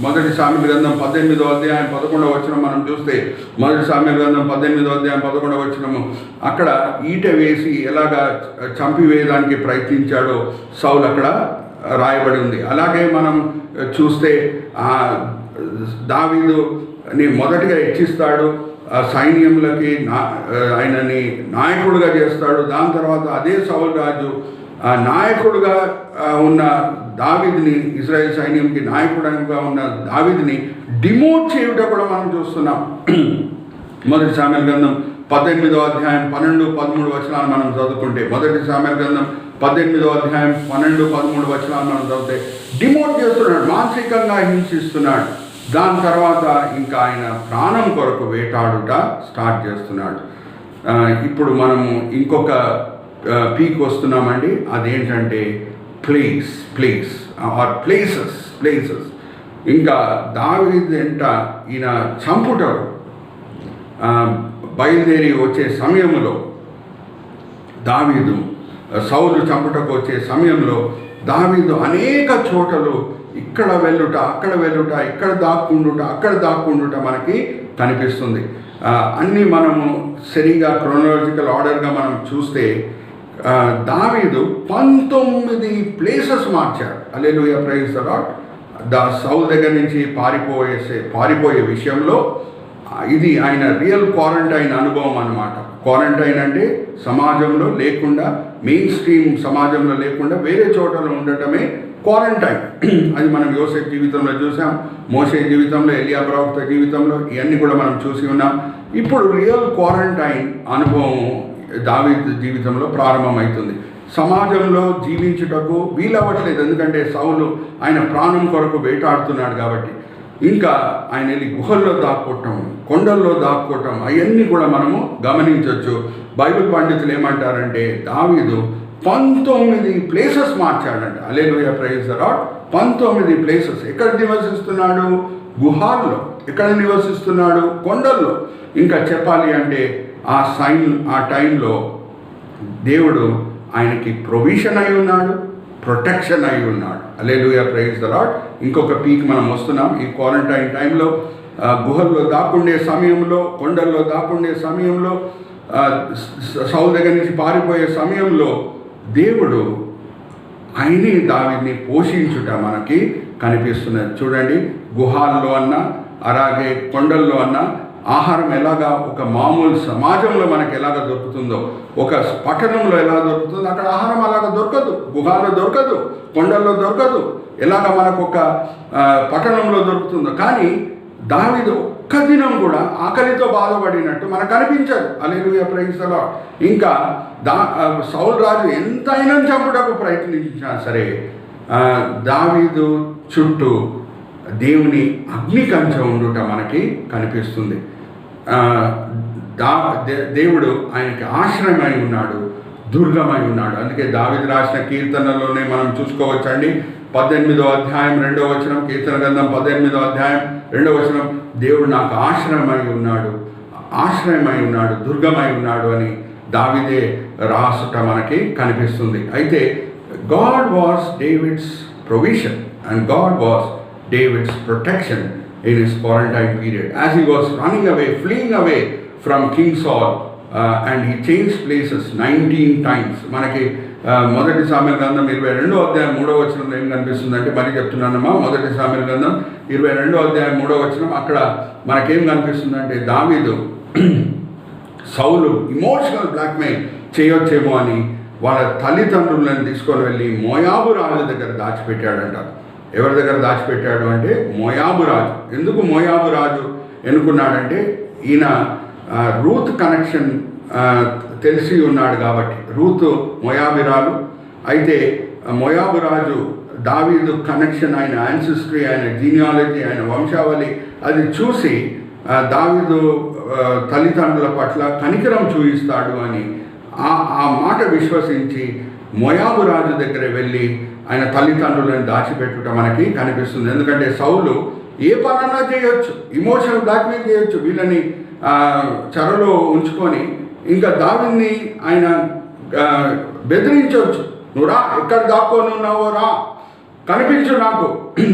మొదటి సామెతల గ్రంథం 18వ అధ్యాయం 11వ వచనం మనం చూస్తే, మొదటి సామెతల గ్రంథం 18వ అధ్యాయం 11వ వచనము, అక్కడ ఈటె వేసి ఎలాగా చంపివేయడానికి ప్రయత్నించాడో సౌలు అక్కడ రాయబడి ఉంది. అలాగే మనం చూస్తే దావీదుని మొదటిగా హెచ్చిస్తాడు, సైన్యములకి ఆయనని నాయకుడిగా చేస్తాడు. దాని తర్వాత అదే సౌలు రాజు నాయకుడుగా ఉన్న దావీదుని, ఇజ్రాయెల్ సైన్యంకి నాయకుడిగా ఉన్న దావీదుని డిమోట్ చేయుట కూడా మనం చూస్తున్నాం. మొదటి సామెల గ్రంథం 18వ అధ్యాయం 12, 13 వచనాలు మనం చదువుకుంటే, మొదటి సామెల గ్రంథం 18వ అధ్యాయం 12, 13 వచనాలు మనం చదివితే డిమోట్ చేస్తున్నాడు, మానసికంగా హింసిస్తున్నాడు. దాని తర్వాత ఇంకా ఆయన ప్రాణం కొరకు వేటాడుట స్టార్ట్ చేస్తున్నాడు. ఇప్పుడు మనము ఇంకొక పీక్ వస్తున్నామండి. అదేంటంటే ప్లేస్ ఆర్ ప్లేసెస్. ఇంకా దావీదు ఎంట ఈయన చంపుటాడు బయలుదేరి వచ్చే సమయంలో, దావీదు సౌలు చంపుటకు వచ్చే సమయంలో దావీదు అనేక చోటలు ఇక్కడ వెళ్ళుట, అక్కడ వెళ్ళుట, ఇక్కడ దాక్కుండుట మనకి కనిపిస్తుంది. అన్నీ మనము సరిగా క్రోనాలజికల్ ఆర్డర్గా మనం చూస్తే దావీదు 19 ప్లేసెస్ మార్చాడు. హల్లెలూయా, ప్రైజ్ ది లార్డ్. సౌలు దగ్గర నుంచి పారిపోయే విషయంలో ఇది ఆయన రియల్ క్వారంటైన్ అనుభవం అన్నమాట. క్వారంటైన్ అంటే సమాజంలో లేకుండా, మెయిన్ స్ట్రీమ్ సమాజంలో లేకుండా వేరే చోటలో ఉండటమే క్వారంటైన్. అది మనం యోసేపు జీవితంలో చూసాం, మోషే జీవితంలో, ఎలియా ప్రవక్త జీవితంలో, ఇవన్నీ కూడా మనం చూసి ఉన్నాం. ఇప్పుడు రియల్ క్వారంటైన్ అనుభవం దావీదు జీవితంలో ప్రారంభమవుతుంది. సమాజంలో జీవించుటకు వీలవ్వట్లేదు, ఎందుకంటే సౌలు ఆయన ప్రాణం కొరకు వేటాడుతున్నాడు కాబట్టి. ఇంకా ఆయన వెళ్ళి గుహల్లో దాక్కోవటం, కొండల్లో దాక్కోవటం, అవన్నీ కూడా మనము గమనించవచ్చు. బైబిల్ పండితులు ఏమంటారంటే దావీదు 19 ప్లేసెస్ మార్చాడంట. Hallelujah, praise the lord. 19 places. ఎక్కడ నివసిస్తున్నాడు? గుహాల్లో. ఎక్కడ నివసిస్తున్నాడు? కొండల్లో. ఇంకా చెప్పాలి అంటే ఆ టైంలో దేవుడు ఆయనకి ప్రొవిజన్ అయి ఉన్నాడు, ప్రొటెక్షన్ అయి ఉన్నాడు. Hallelujah, praise the lord. ఇంకొక పీక్ మనం వస్తున్నాం. ఈ క్వారంటైన్ టైంలో గుహల్లో దాక్కుండే సమయంలో, కొండల్లో దాక్కుండే సమయంలో, సౌలు దగ్గర నుంచి పారిపోయే సమయంలో దేవుడు ఆయనే దావీదుని పోషించుట మనకి కనిపిస్తున్నది. చూడండి, గుహాల్లో అన్నా అలాగే కొండల్లో అన్నా ఆహారం ఎలాగా ఒక మామూలు సమాజంలో మనకి ఎలాగ దొరుకుతుందో, ఒక పట్టణంలో ఎలా దొరుకుతుందో అక్కడ ఆహారం అలాగ దొరకదు. గుహాల్లో దొరకదు, కొండల్లో దొరకదు, ఎలాగ మనకు ఒక పట్టణంలో దొరుకుతుందో. కానీ దావీదు ఒక్క దినం కూడా ఆకలితో బాధపడినట్టు మనకు కనిపించదు. హల్లెలూయా, ప్రైజ్ ది లార్డ్. ఇంకా సౌలు రాజు ఎంతైనా చంపుటకు ప్రయత్నించినా సరే దావీదు చుట్టూ దేవుని అగ్ని కంచె ఉండుట మనకి కనిపిస్తుంది. దేవుడు ఆయనకి ఆశ్రయమై ఉన్నాడు, దుర్గమై ఉన్నాడు. అందుకే దావీదు రాసిన కీర్తనలోనే మనం చూసుకోవచ్చండి. 18వ అధ్యాయం 2వ వచనం, కీర్తన గ్రంథం 18వ అధ్యాయం 2వ వచనం, దేవుడు నాకు ఆశ్రయమై ఉన్నాడు, దుర్గమై ఉన్నాడు అని దావీదే రాసుట మనకి కనిపిస్తుంది. అయితే God was David's provision and God was David's protection in his quarantine period. As he was fleeing away from King Saul, and he changed places 19 times. మనకి మొదటి సామెల గ్రంథం 22వ అధ్యాయం 3వ వచనంలో ఏం కనిపిస్తుందంటే, మరి చెప్తున్నానమ్మా, మొదటి సామెల గ్రంథం 22వ అధ్యాయం 3వ వచనం, అక్కడ మనకేం కనిపిస్తుందంటే దావీదు సౌలు ఇమోషనల్ బ్లాక్మెయిల్ చేయొచ్చేమో అని వాళ్ళ తల్లిదండ్రులను తీసుకొని వెళ్ళి మోయాబు రాజు దగ్గర దాచిపెట్టాడంట. ఎవరి దగ్గర దాచిపెట్టాడు అంటే మోయాబు రాజు. ఎందుకు మోయాబు రాజు ఎన్నుకున్నాడంటే ఈయన రూత్ కనెక్షన్ తెలిసి ఉన్నాడు కాబట్టి. రూత్ మోయాబిరాలు. అయితే మోయాబు రాజు దావీదు కనెక్షన్, ఆయన యాన్సిస్ట్రీ, ఆయన జీనియాలజీ, ఆయన వంశావళి అది చూసి దావీదు తల్లిదండ్రుల పట్ల కనికరం చూపిస్తాడు అని ఆ మాట విశ్వసించి మోయాబు రాజు దగ్గర వెళ్ళి ఆయన తల్లిదండ్రులను దాచిపెట్టుట మనకి కనిపిస్తుంది. ఎందుకంటే సౌలు ఏ పనన్నా చేయొచ్చు, ఇమోషనల్ బ్లాక్మెయిల్ చేయొచ్చు, వీళ్ళని చెరలో ఉంచుకొని ఇంకా దావీదుని ఆయన బెదిరించవచ్చు. నువ్వు రా, ఎక్కడ దాక్కొని ఉన్నావో రా, కనిపించు నాకు,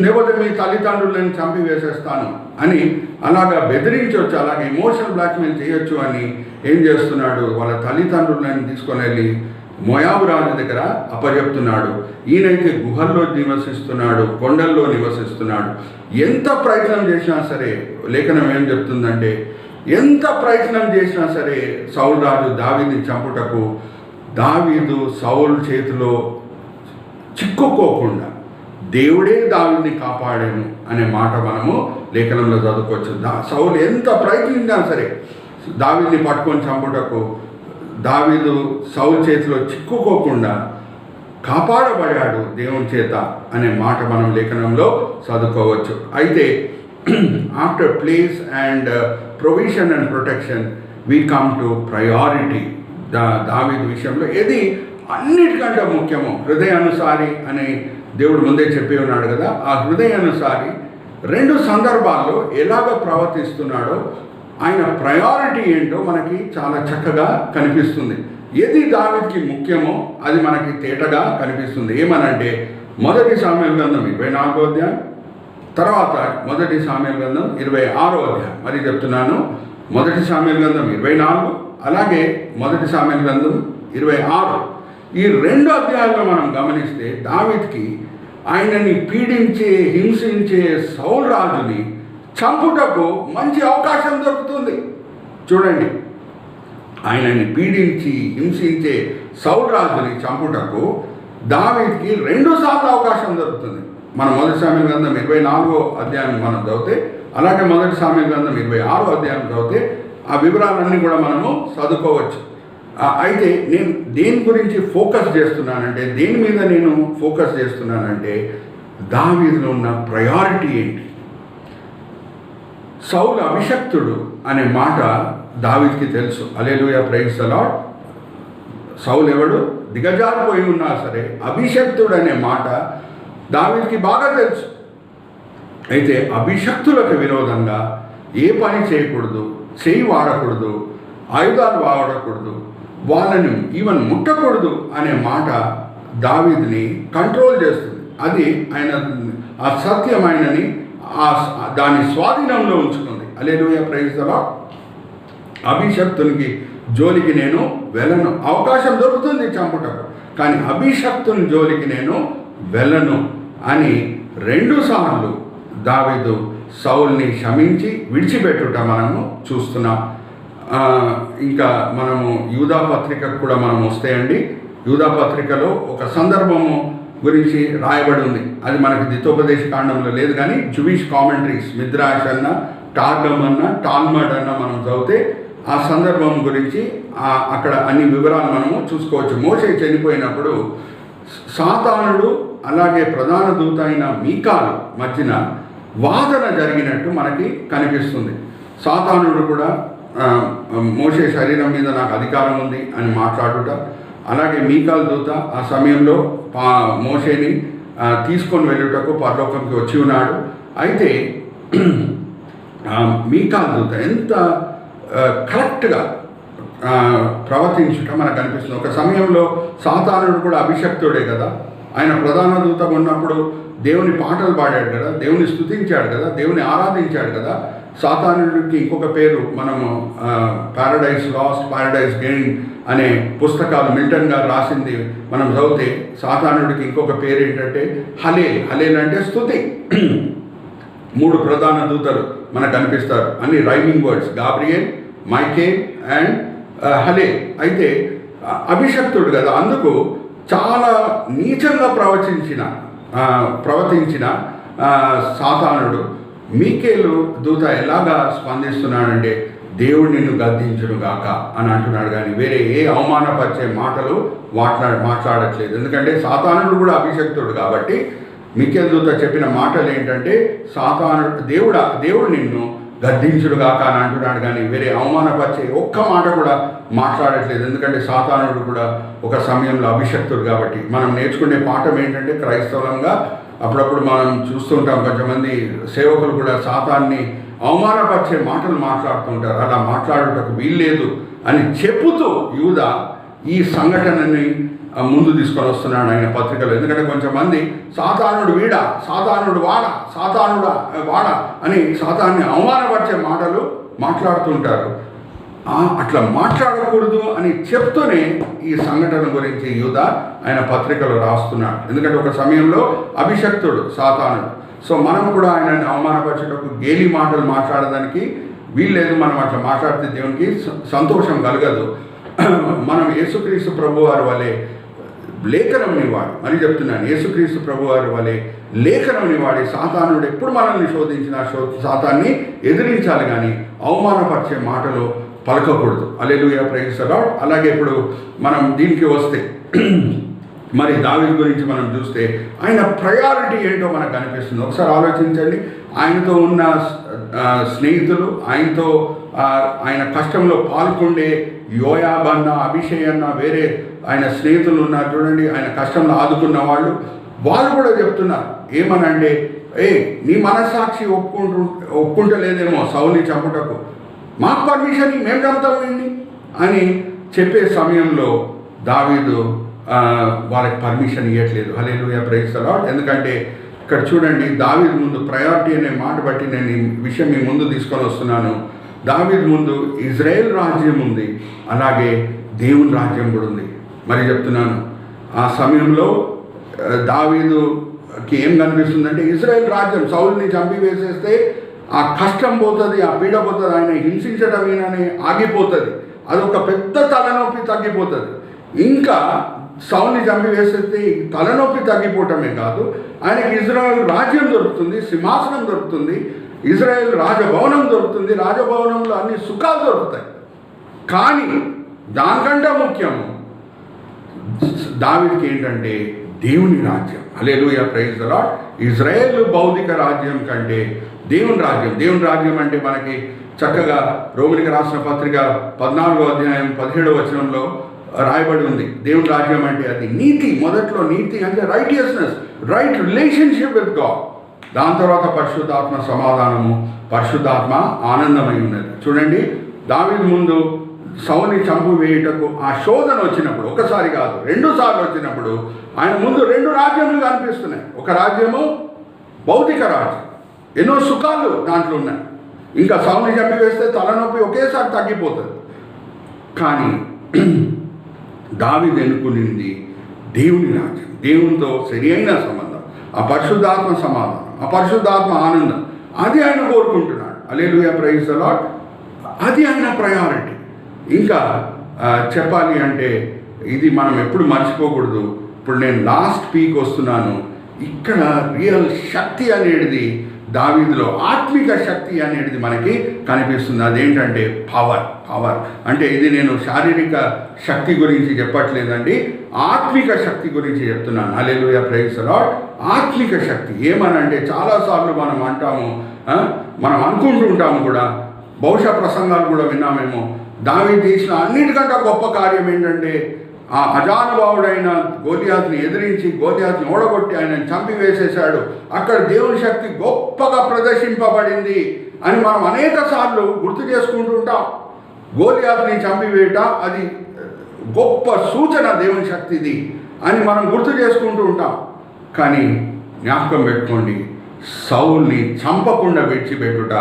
లేకపోతే మీ తల్లిదండ్రులను చంపి వేసేస్తాను అని అలాగా బెదిరించవచ్చు, అలాగే ఇమోషనల్ బ్లాక్మెయిల్ చేయొచ్చు అని ఏం చేస్తున్నాడు, వాళ్ళ తల్లిదండ్రులను తీసుకొని వెళ్ళి మోయాబు రాజు దగ్గర అప్పచెప్తున్నాడు. ఈయనైతే గుహల్లో నివసిస్తున్నాడు, కొండల్లో నివసిస్తున్నాడు. ఎంత ప్రయత్నం చేసినా సరే, లేఖనం ఏం చెప్తుందంటే ఎంత ప్రయత్నం చేసినా సరే సౌలు రాజు దావీదుని చంపుటకు దావీదు సౌలు చేతిలో చిక్కుకోకుండా దేవుడే దావీదుని కాపాడాను అనే మాట మనము లేఖనంలో చదువుకోవచ్చు. సౌలు ఎంత ప్రయత్నించినా సరే దావీదుని పట్టుకొని చంపుటకు దావీదు సౌలు చేతిలో చిక్కుకోకుండా కాపాడబడాడు దేవుని చేత అనే మాట మనం లేఖనంలో చదువుకోవచ్చు. అయితే after place and provision and protection we come to priority. దావీదు విషయంలో ఏది అన్నిటికంటే ముఖ్యమో హృదయానుసారి అని దేవుడు ముందే చెప్పి ఉన్నాడు కదా. ఆ హృదయానుసారి 2 సందర్భాల్లో ఎలాగ ప్రవర్తిస్తున్నాడో ఆయన ప్రయారిటీ ఏంటో మనకి చాలా చక్కగా కనిపిస్తుంది. ఏది దావీదుకి ముఖ్యమో అది మనకి తేటగా కనిపిస్తుంది. ఏమనంటే 1 సామెల గ్రంథం 24వ అధ్యాయం, తర్వాత 1 సామెల గ్రంథం 26వ అధ్యాయం. మరి చెప్తున్నాను, 1 సామెల గ్రంథం 24, అలాగే 1 సామెల గ్రంథం 26. ఈ 2 అధ్యాయాల్లో మనం గమనిస్తే దావీదుకి ఆయనని పీడించే హింసించే సౌలు రాజుని చంపుటకు మంచి అవకాశం దొరుకుతుంది. చూడండి, ఆయనని పీడించి హింసించే సౌలు రాజుని చంపుటకు దావీదుకి 2 సార్లు అవకాశం దొరుకుతుంది. మనం 1 సామెల గ్రంథం 24వ అధ్యాయం మనం చదివితే, అలాగే 1 సామెల గ్రంథం 26వ అధ్యాయం చదివితే ఆ వివరాలన్నీ కూడా మనము చదువుకోవచ్చు. అయితే నేను దేని గురించి ఫోకస్ చేస్తున్నానంటే, దేని మీద నేను ఫోకస్ చేస్తున్నానంటే దావీదులో ఉన్న ప్రయారిటీ ఏంటి. సౌలు అభిషక్తుడు అనే మాట దావీదుకి తెలుసు. హల్లెలూయా, ప్రైజ్ ది లార్డ్. సౌలు ఎవడు దిగజారిపోయి ఉన్నా సరే అభిషక్తుడు అనే మాట దావీదుకి బాగా తెలుసు. అయితే అభిషక్తులకు విరోధంగా ఏ పని చేయకూడదు, చేయి వాడకూడదు, ఆయుధాలు వాడకూడదు, వాళ్ళని ఈవెన్ ముట్టకూడదు అనే మాట దావీదుని కంట్రోల్ చేస్తుంది. అది ఆయన ఆ సత్యమైనని దాని స్వాధీనంలో ఉంచుకుంది. హల్లెలూయా, ప్రైజ్ ది లార్డ్. అభిషక్తునికి జోలికి నేను వెళ్ళను. అవకాశం దొరుకుతుంది చంపుటకు, కానీ అభిషక్తుని జోలికి నేను వెళ్ళను అని 2 సార్లు దావీదు సౌల్ని క్షమించి విడిచిపెట్టుట మనము చూస్తున్నాం. ఇంకా మనము యూదా పత్రికకు కూడా మనం వస్తాయండి. యూదా పత్రికలో ఒక సందర్భము గురించి రాయబడి ఉంది. అది మనకి ద్వితోపదేశ కాండంలో లేదు, కానీ జూయిష్ కామెంటరీస్ మిద్రాష్ అన్న, టార్గమ్ అన్న, టాల్మడ్ అన్న మనం చదివితే ఆ సందర్భం గురించి అక్కడ అన్ని వివరాలు మనము చూసుకోవచ్చు. మోషే చనిపోయినప్పుడు సాతానుడు అలాగే ప్రధాన దూత అయిన మీకాలు మధ్యన వాదన జరిగినట్టు మనకి కనిపిస్తుంది. సాతానుడు కూడా మోషే శరీరం మీద నాకు అధికారం ఉంది అని మాట్లాడుట, అలాగే మీకాలు దూత ఆ సమయంలో మోషేని తీసుకొని వెళ్ళుటకు పరలోకంకి వచ్చి ఉన్నాడు. అయితే మీకాలు దూత ఎంత కరెక్ట్గా ప్రవర్తించుట మనకు అనిపిస్తుంది. ఒక సమయంలో సాతానుడు కూడా అభిషక్తుడే కదా. ఆయన ప్రధాన దూత ఉన్నప్పుడు దేవుని పాటలు పాడాడు కదా, దేవుని స్తుతించాడు కదా, దేవుని ఆరాధించాడు కదా. సాతానుడికి ఇంకొక పేరు మనము పారడైజ్ లాస్ట్, పారడైజ్ గెయిన్ అనే పుస్తకాలు మిల్టన్ గారు రాసింది మనం చదివితే సాతానుడికి ఇంకొక పేరు ఏంటంటే హలేల్. హలేల్ అంటే స్తుతి. 3 ప్రధాన దూతలు మనకు కనిపిస్తారు, అన్ని rhyming words, Gabriel, Michael and Halel. అయితే అభిషక్తుడు కదా, అందుకు చాలా నీచంగా ప్రవర్తించిన సాతానుడు మీకేలు దూత ఎలాగా స్పందిస్తున్నాడంటే దేవుడు నిన్ను గద్దించును గాక అని అంటున్నాడు, కానీ వేరే ఏ అవమానపరిచే మాటలు మాట్లాడట్లేదు. ఎందుకంటే సాతానుడు కూడా అభిషక్తుడు కాబట్టి మీకేలు దూత చెప్పిన మాటలు ఏంటంటే దేవుడు నిన్ను గద్దించుడు గాక అని అంటున్నాడు, కానీ వేరే అవమానపరిచే ఒక్క మాట కూడా మాట్లాడట్లేదు. ఎందుకంటే సాతానుడు కూడా ఒక సమయంలో అభిషక్తుడు కాబట్టి. మనం నేర్చుకునే పాఠం ఏంటంటే క్రైస్తవంగా అప్పుడప్పుడు మనం చూస్తుంటాం, కొంతమంది సేవకులు కూడా సాతాన్ని అవమానపరిచే మాటలు మాట్లాడుతుంటారు. అలా మాట్లాడుటకు వీల్లేదు అని చెప్పుతూ యూదా ఈ సంఘటనని ముందు తీసుకొని వస్తున్నాడు ఆయన పత్రికలో. ఎందుకంటే కొంచెంమంది సాతానుడు వీడా, సాతానుడు వాడా, సాతానుడా వాడా అని సాతాన్ని అవమానపరిచే మాటలు మాట్లాడుతుంటారు. అట్లా మాట్లాడకూడదు అని చెప్తూనే ఈ సంఘటన గురించి యూదా ఆయన పత్రికలో రాస్తున్నాడు. ఎందుకంటే ఒక సమయంలో అభిషక్తుడు సాతానుడు. సో మనం కూడా ఆయనని అవమానపరచడానికి గేలి మాటలు మాట్లాడడానికి వీల్లేదు. మనం అట్లా మాట్లాడితే దేవునికి సంతోషం కలగదు. మనం యేసుక్రీస్తు ప్రభువారి వలె లేఖనంని వాడి, మరి చెప్తున్నాను, యేసుక్రీస్తు ప్రభువారి వలె లేఖనంని వాడి సాతానుడు ఎప్పుడు మనల్ని శోధించిన సాతాన్ని ఎదిరించాలి, కానీ అవమానపరిచే మాటలు పలకకూడదు. హల్లెలూయా, ప్రైజ్ ది లార్డ్. అలాగే ఇప్పుడు మనం దీనికి వస్తే, మరి దావీదు గురించి మనం చూస్తే ఆయన ప్రయారిటీ ఏంటో మనకు కనిపిస్తుంది. ఒకసారి ఆలోచించండి. ఆయనతో ఉన్న స్నేహితులు, ఆయనతో ఆయన కష్టంలో పాల్గొండే యోయాబ్ అన్న, అభిషేక్ అన్న, వేరే ఆయన స్నేహితులు ఉన్నారు చూడండి, ఆయన కష్టంలో ఆదుకున్న వాళ్ళు కూడా చెప్తున్నారు ఏమనంటే, నీ మనస్సాక్షి ఒప్పుకుంటలేదేమో సౌల్ని చంపుటకు, మాకు పర్మిషన్, మేము చంపుతామండి అని చెప్పే సమయంలో దావీదు వాళ్ళకి పర్మిషన్ ఇవ్వట్లేదు. హల్లెలూయా, ప్రైజ్ ది లార్డ్. ఎందుకంటే ఇక్కడ చూడండి, దావీదు ముందు ప్రయారిటీ అనే మాట బట్టి నేను ఈ విషయం మీ ముందు తీసుకొని వస్తున్నాను. దావీదు ముందు ఇజ్రాయేల్ రాజ్యం ఉంది, అలాగే దేవుని రాజ్యం కూడా ఉంది. మరి చెప్తున్నాను, ఆ సమయంలో దావీదుకి ఏం కనిపిస్తుందంటే, ఇజ్రాయేల్ రాజ్యం సౌలుని చంపివేసేస్తే ఆ కష్టం పోతుంది, ఆ పీడ పోతుంది, ఆయన హింసించడం ఈయనని ఆగిపోతుంది, అదొక పెద్ద తలనొప్పి తగ్గిపోతుంది. ఇంకా సౌల్ని చంపివేసేస్తే తలనొప్పి తగ్గిపోవటమే కాదు, ఆయనకి ఇజ్రాయెల్ రాజ్యం దొరుకుతుంది, సింహాసనం దొరుకుతుంది, ఇజ్రాయెల్ రాజభవనం దొరుకుతుంది, రాజభవనంలో అన్ని సుఖాలు దొరుకుతాయి. కానీ దానికంటే ముఖ్యము దావీదుకి ఏంటంటే దేవుని రాజ్యం. హల్లెలూయా, ప్రైజ్ ది లార్డ్. ఇజ్రాయెల్ భౌతిక రాజ్యం కంటే దేవుని రాజ్యం. దేవుని రాజ్యం అంటే మనకి చక్కగా రోమిలికి రాసిన పత్రిక 14వ అధ్యాయం 17వ వచనంలో రాయబడి ఉంది. దేవుని రాజ్యం అంటే అది నీతి. మొదట్లో నీతి అంటే righteousness, right relationship with God. దాని తర్వాత పరిశుద్ధాత్మ సమాధానము, పరిశుద్ధాత్మ ఆనందమై ఉన్నది. చూడండి, దావీదు ముందు సౌలుని చంపివేయుటకు ఆ శోధన వచ్చినప్పుడు, ఒకసారి కాదు 2 సార్లు వచ్చినప్పుడు ఆయన ముందు 2 రాజ్యములు కనిపిస్తున్నాయి. ఒక రాజ్యము భౌతిక రాజ్యం, ఎన్నో సుఖాలు దాంట్లో ఉన్నాయి. ఇంకా సౌలుని చంపివేస్తే తలనొప్పి ఒకేసారి తగ్గిపోతుంది. కానీ దావీదు ఎన్నుకునింది దేవుని రాజ్యం, దేవునితో సరి అయిన సంబంధం, ఆ పరిశుద్ధాత్మ సమాధానం, ఆ పరిశుద్ధాత్మ ఆనందం, అది ఆయన కోరుకుంటున్నాడు. హల్లెలూయా, ప్రైజ్ ది లార్డ్. అది ఆయన ప్రయారిటీ. ఇంకా చెప్పాలి అంటే ఇది మనం ఎప్పుడు మర్చిపోకూడదు. ఇప్పుడు నేను లాస్ట్ పీక్ వస్తున్నాను. ఇక్కడ రియల్ శక్తి అనేది దావీదులో, ఆత్మిక శక్తి అనేది మనకి కనిపిస్తుంది. అదేంటంటే పవర్. అంటే ఇది నేను శారీరక శక్తి గురించి చెప్పట్లేదండి, ఆత్మిక శక్తి గురించి చెప్తున్నాను. హల్లెలూయా, ప్రైజ్ ది లార్డ్. ఆత్మిక శక్తి ఏమనంటే చాలాసార్లు మనం అంటాము, మనం అనుకుంటూ ఉంటాము కూడా, బహుశా ప్రసంగాలు కూడా విన్నామేమో, దావీదు చేసిన అన్నిటికంటే గొప్ప కార్యం ఏంటంటే ఆ అజానుభావుడైన గోలియాతుని ఎదిరించి, గోలియాతుని ఓడగొట్టి ఆయనను చంపివేసేశాడు, అక్కడ దేవుని శక్తి గొప్పగా ప్రదర్శింపబడింది అని మనం అనేక సార్లు గుర్తు చేసుకుంటూ ఉంటాం. గోలియాతుని చంపివేయట అది గొప్ప సూచన దేవుని శక్తిది అని మనం గుర్తు చేసుకుంటూ ఉంటాం. కానీ జ్ఞాపకం పెట్టుకోండి, సౌల్ని చంపకుండా విడిచిపెట్టుట,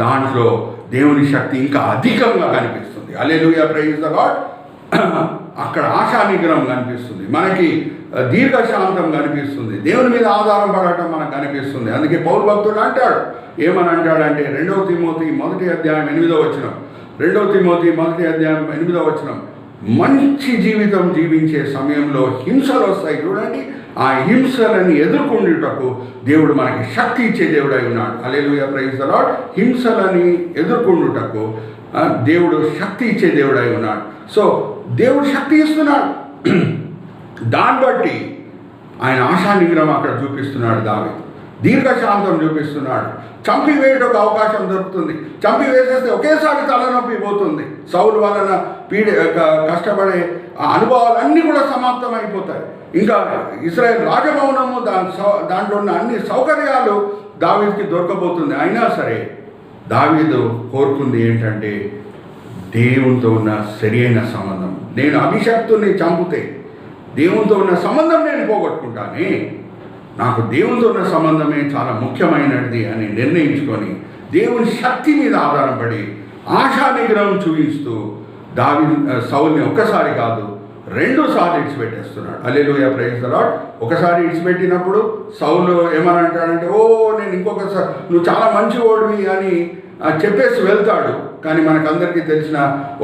దాంట్లో దేవుని శక్తి ఇంకా అధికంగా కనిపిస్తుంది. హల్లెలూయా, ప్రైజ్ ది లార్డ్. అక్కడ ఆశా నిగ్రహం కనిపిస్తుంది, మనకి దీర్ఘశాంతం కనిపిస్తుంది, దేవుని మీద ఆధారం పడటం మనకు కనిపిస్తుంది. అందుకే పౌలు భక్తుడు అంటాడు, ఏమని అంటాడంటే 2 తిమోతి 1వ అధ్యాయం 8వ వచనం, 2 తిమోతి 1వ అధ్యాయం 8వ వచనం, మంచి జీవితం జీవించే సమయంలో హింసలు వస్తాయి చూడండి, ఆ హింసలని ఎదుర్కొండుటకు దేవుడు మనకి శక్తి ఇచ్చే దేవుడై ఉన్నాడు. Hallelujah, praise the lord. హింసలని ఎదుర్కొండుటకు దేవుడు శక్తి ఇచ్చే దేవుడై ఉన్నాడు. సో దేవుడు శక్తి ఇస్తున్నాడు. దాన్ని బట్టి ఆయన ఆశా నిగ్రహం అక్కడ చూపిస్తున్నాడు. దావీదు దీర్ఘశాంతం చూపిస్తున్నాడు. చంపివేయటకు అవకాశం దొరుకుతుంది, చంపివేసేస్తే ఒకేసారి తలనొప్పి పోతుంది, సౌలు వలన కష్టపడే ఆ అనుభవాలన్నీ కూడా సమాప్తం అయిపోతాయి. ఇంకా ఇశ్రాయేల్ రాజభవనము దాంట్లో ఉన్న అన్ని సౌకర్యాలు దావీదుకి దొరకబోతుంది. అయినా సరే దావీదు కోరుకుంది ఏంటంటే దేవునితో ఉన్న సరి అయిన సంబంధం. నేను అభిషక్తుని చంపితే దేవునితో ఉన్న సంబంధం నేను పోగొట్టుకుంటానే, నాకు దేవునితో ఉన్న సంబంధమే చాలా ముఖ్యమైనది అని నిర్ణయించుకొని దేవుని శక్తి మీద ఆధారపడి ఆశా నిగ్రహం చూపిస్తూ సౌల్ని ఒక్కసారి కాదు 2 సార్లు ఇడిచిపెట్టేస్తున్నాడు. హల్లెలూయా, ప్రైజ్ ది లార్డ్. ఒకసారి ఇడిచిపెట్టినప్పుడు సౌలు ఏమని అంటాడంటే, ఓ నేను ఇంకొకసారి నువ్వు చాలా మంచి ఓడివి అని చెప్పేసి వెళ్తాడు. కానీ మనకందరికీ తెలిసిన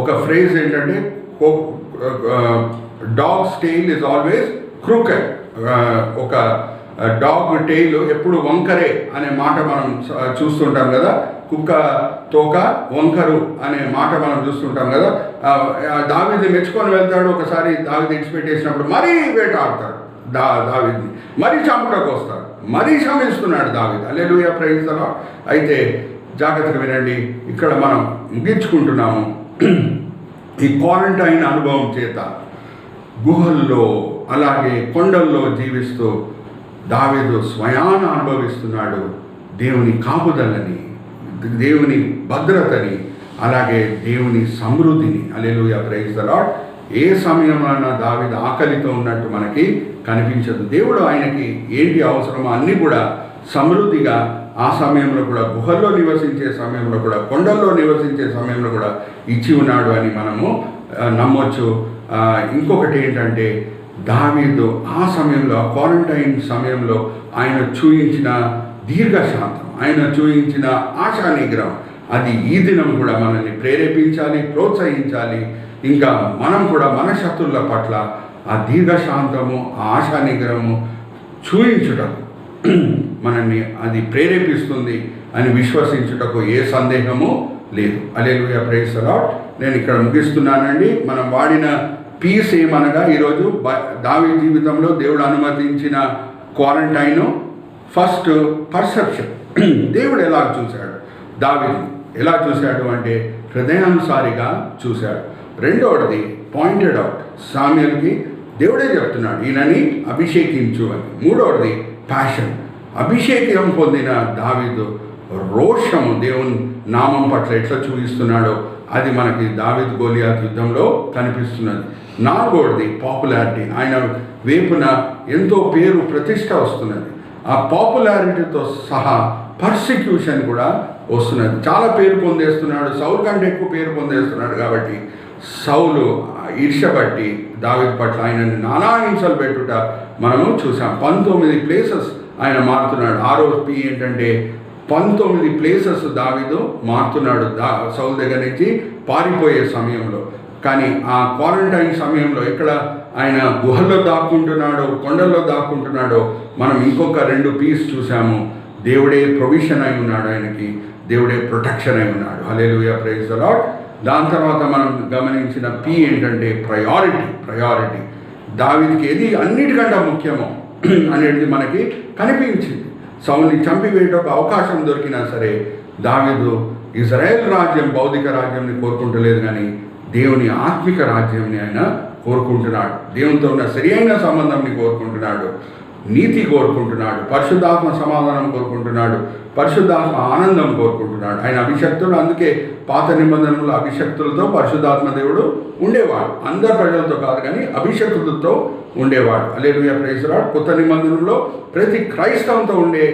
ఒక ఫ్రేజ్ ఏంటంటే, dogs tail is always crooked. ఒక డాగ్ టెయిల్ ఎప్పుడు వంకరే అనే మాట మనం చూస్తుంటాం కదా. కుక్క తోక వంకరు అనే మాట మనం చూస్తుంటాం కదా. దావీదు మెచ్చుకొని వెళ్తాడు. ఒకసారి దావీదు ఇడిచిపెట్టేసినప్పుడు మరీ వేటాడతాడు దావీదుని, మరీ చంపుటకు వస్తాడు, మరీ క్షమిస్తున్నాడు దావీదు. హల్లెలూయా, ప్రైజ్ ది లార్డ్. అయితే జాగ్రత్తగా వినండి, ఇక్కడ మనం ముగించుకుంటున్నాము. ఈ క్వారంటైన్ అనుభవం చేత గుహల్లో అలాగే కొండల్లో జీవిస్తూ దావీదు స్వయాన అనుభవిస్తున్నాడు దేవుని కాపుదలని, దేవుని భద్రతని, అలాగే దేవుని సమృద్ధిని. హల్లెలూయా, ప్రైజ్ ది లార్డ్. ఏ సమయంలో దావీదు ఆకలితో ఉన్నట్టు మనకి కనిపించదు. దేవుడు ఆయనకి ఏంటి అవసరమో అన్నీ కూడా సమృద్ధిగా ఆ సమయంలో కూడా, గుహల్లో నివసించే సమయంలో కూడా, కొండల్లో నివసించే సమయంలో కూడా ఇచ్చి ఉన్నాడు అని మనము నమ్మొచ్చు. ఇంకొకటి ఏంటంటే, దావీదు ఆ సమయంలో, క్వారంటైన్ సమయంలో ఆయన చూయించిన దీర్ఘశాంతం, ఆయన చూయించిన ఆశా నిగ్రహం, అది ఈ దినం కూడా మనల్ని ప్రేరేపించాలి, ప్రోత్సహించాలి. ఇంకా మనం కూడా మన శత్రువుల పట్ల ఆ దీర్ఘశాంతము, ఆ ఆశా నిగ్రహము చూయించుటకు మనల్ని అది ప్రేరేపిస్తుంది అని విశ్వసించుటకు ఏ సందేహము లేదు. హల్లెలూయా, ప్రైజ్ ది లార్డ్. నేను ఇక్కడ ముగిస్తున్నానండి. మనం వాడిన పీస్ ఏమనగా, ఈరోజు దావీదు జీవితంలో దేవుడు అనుమతించిన క్వారంటైను. First perception. దేవుడు ఎలా చూశాడు దావీదుని? ఎలా చూశాడు అంటే హృదయానుసారిగా చూశాడు. రెండవది పాయింటెడ్ అవుట్. సామ్యుయల్కి దేవుడే చెప్తున్నాడు ఈయనని అభిషేకించు అని. మూడవది ప్యాషన్. అభిషేకం పొందిన దావీదు రోషము దేవుని నామం పట్ల ఎట్లా చూపిస్తున్నాడో అది మనకి దావీదు గోలియాతు యుద్ధంలో కనిపిస్తున్నది. నాలుగవది పాపులారిటీ. ఆయన వైపున ఎంతో పేరు ప్రతిష్ట వస్తున్నది. ఆ పాపులారిటీతో సహా పర్సిక్యూషన్ కూడా వస్తున్నది. చాలా పేరు పొందేస్తున్నాడు, సౌలు కంటే ఎక్కువ పేరు పొందేస్తున్నాడు. కాబట్టి సౌలు ఈర్ష్యబట్టి దావీదు పట్ల ఆయనని నానా హింసలు పెట్టుట మనము చూసాం. 19 ప్లేసెస్ ఆయన మారుతున్నాడు. ఆరోపి ఏంటంటే 19 ప్లేసెస్ దావీదు మారుతున్నాడు సౌలు దగ్గర నుంచి పారిపోయే సమయంలో. కానీ ఆ క్వారంటైన్ సమయంలో ఎక్కడ ఆయన గుహల్లో దాక్కుంటున్నాడో, కొండల్లో దాక్కుంటున్నాడో మనం ఇంకొక 2 పీస్ చూసాము. దేవుడే ప్రొవిషన్ అయి ఉన్నాడు ఆయనకి, దేవుడే ప్రొటెక్షన్ అయి ఉన్నాడు. Hallelujah, praise the lord. దాని తర్వాత మనం గమనించిన పీ ఏంటంటే ప్రయారిటీ. దావీదుకి ఏది అన్నిటికంటే ముఖ్యమో అనేది మనకి కనిపించింది. సౌలుని చంపివేయటకు అవకాశం దొరికినా సరే దావీదు ఇజ్రాయెల్ రాజ్యం, భౌతిక రాజ్యంని కోరుకుంటలేదు, కానీ దేవుని ఆత్మిక రాజ్యంని ఆయన కోరుకుంటున్నాడు. దేవునితో ఉన్న సరి అయిన సంబంధంని కోరుకుంటున్నాడు, నీతి కోరుకుంటున్నాడు, పరిశుద్ధాత్మ సమాధానం కోరుకుంటున్నాడు, పరిశుద్ధాత్మ ఆనందం కోరుకుంటున్నాడు. ఆయన అభిషక్తుడు. అందుకే పాత నిబంధనలో అభిషక్తులతో పరిశుద్ధాత్మ దేవుడు ఉండేవాడు. అందరు ప్రజలతో కాదు, కానీ అభిషక్తులతో ఉండేవాడు. హల్లెలూయా, ప్రైజ్ ది లార్డ్. కొత్త నిబంధనలో ప్రతి క్రైస్తవంతో ఉండే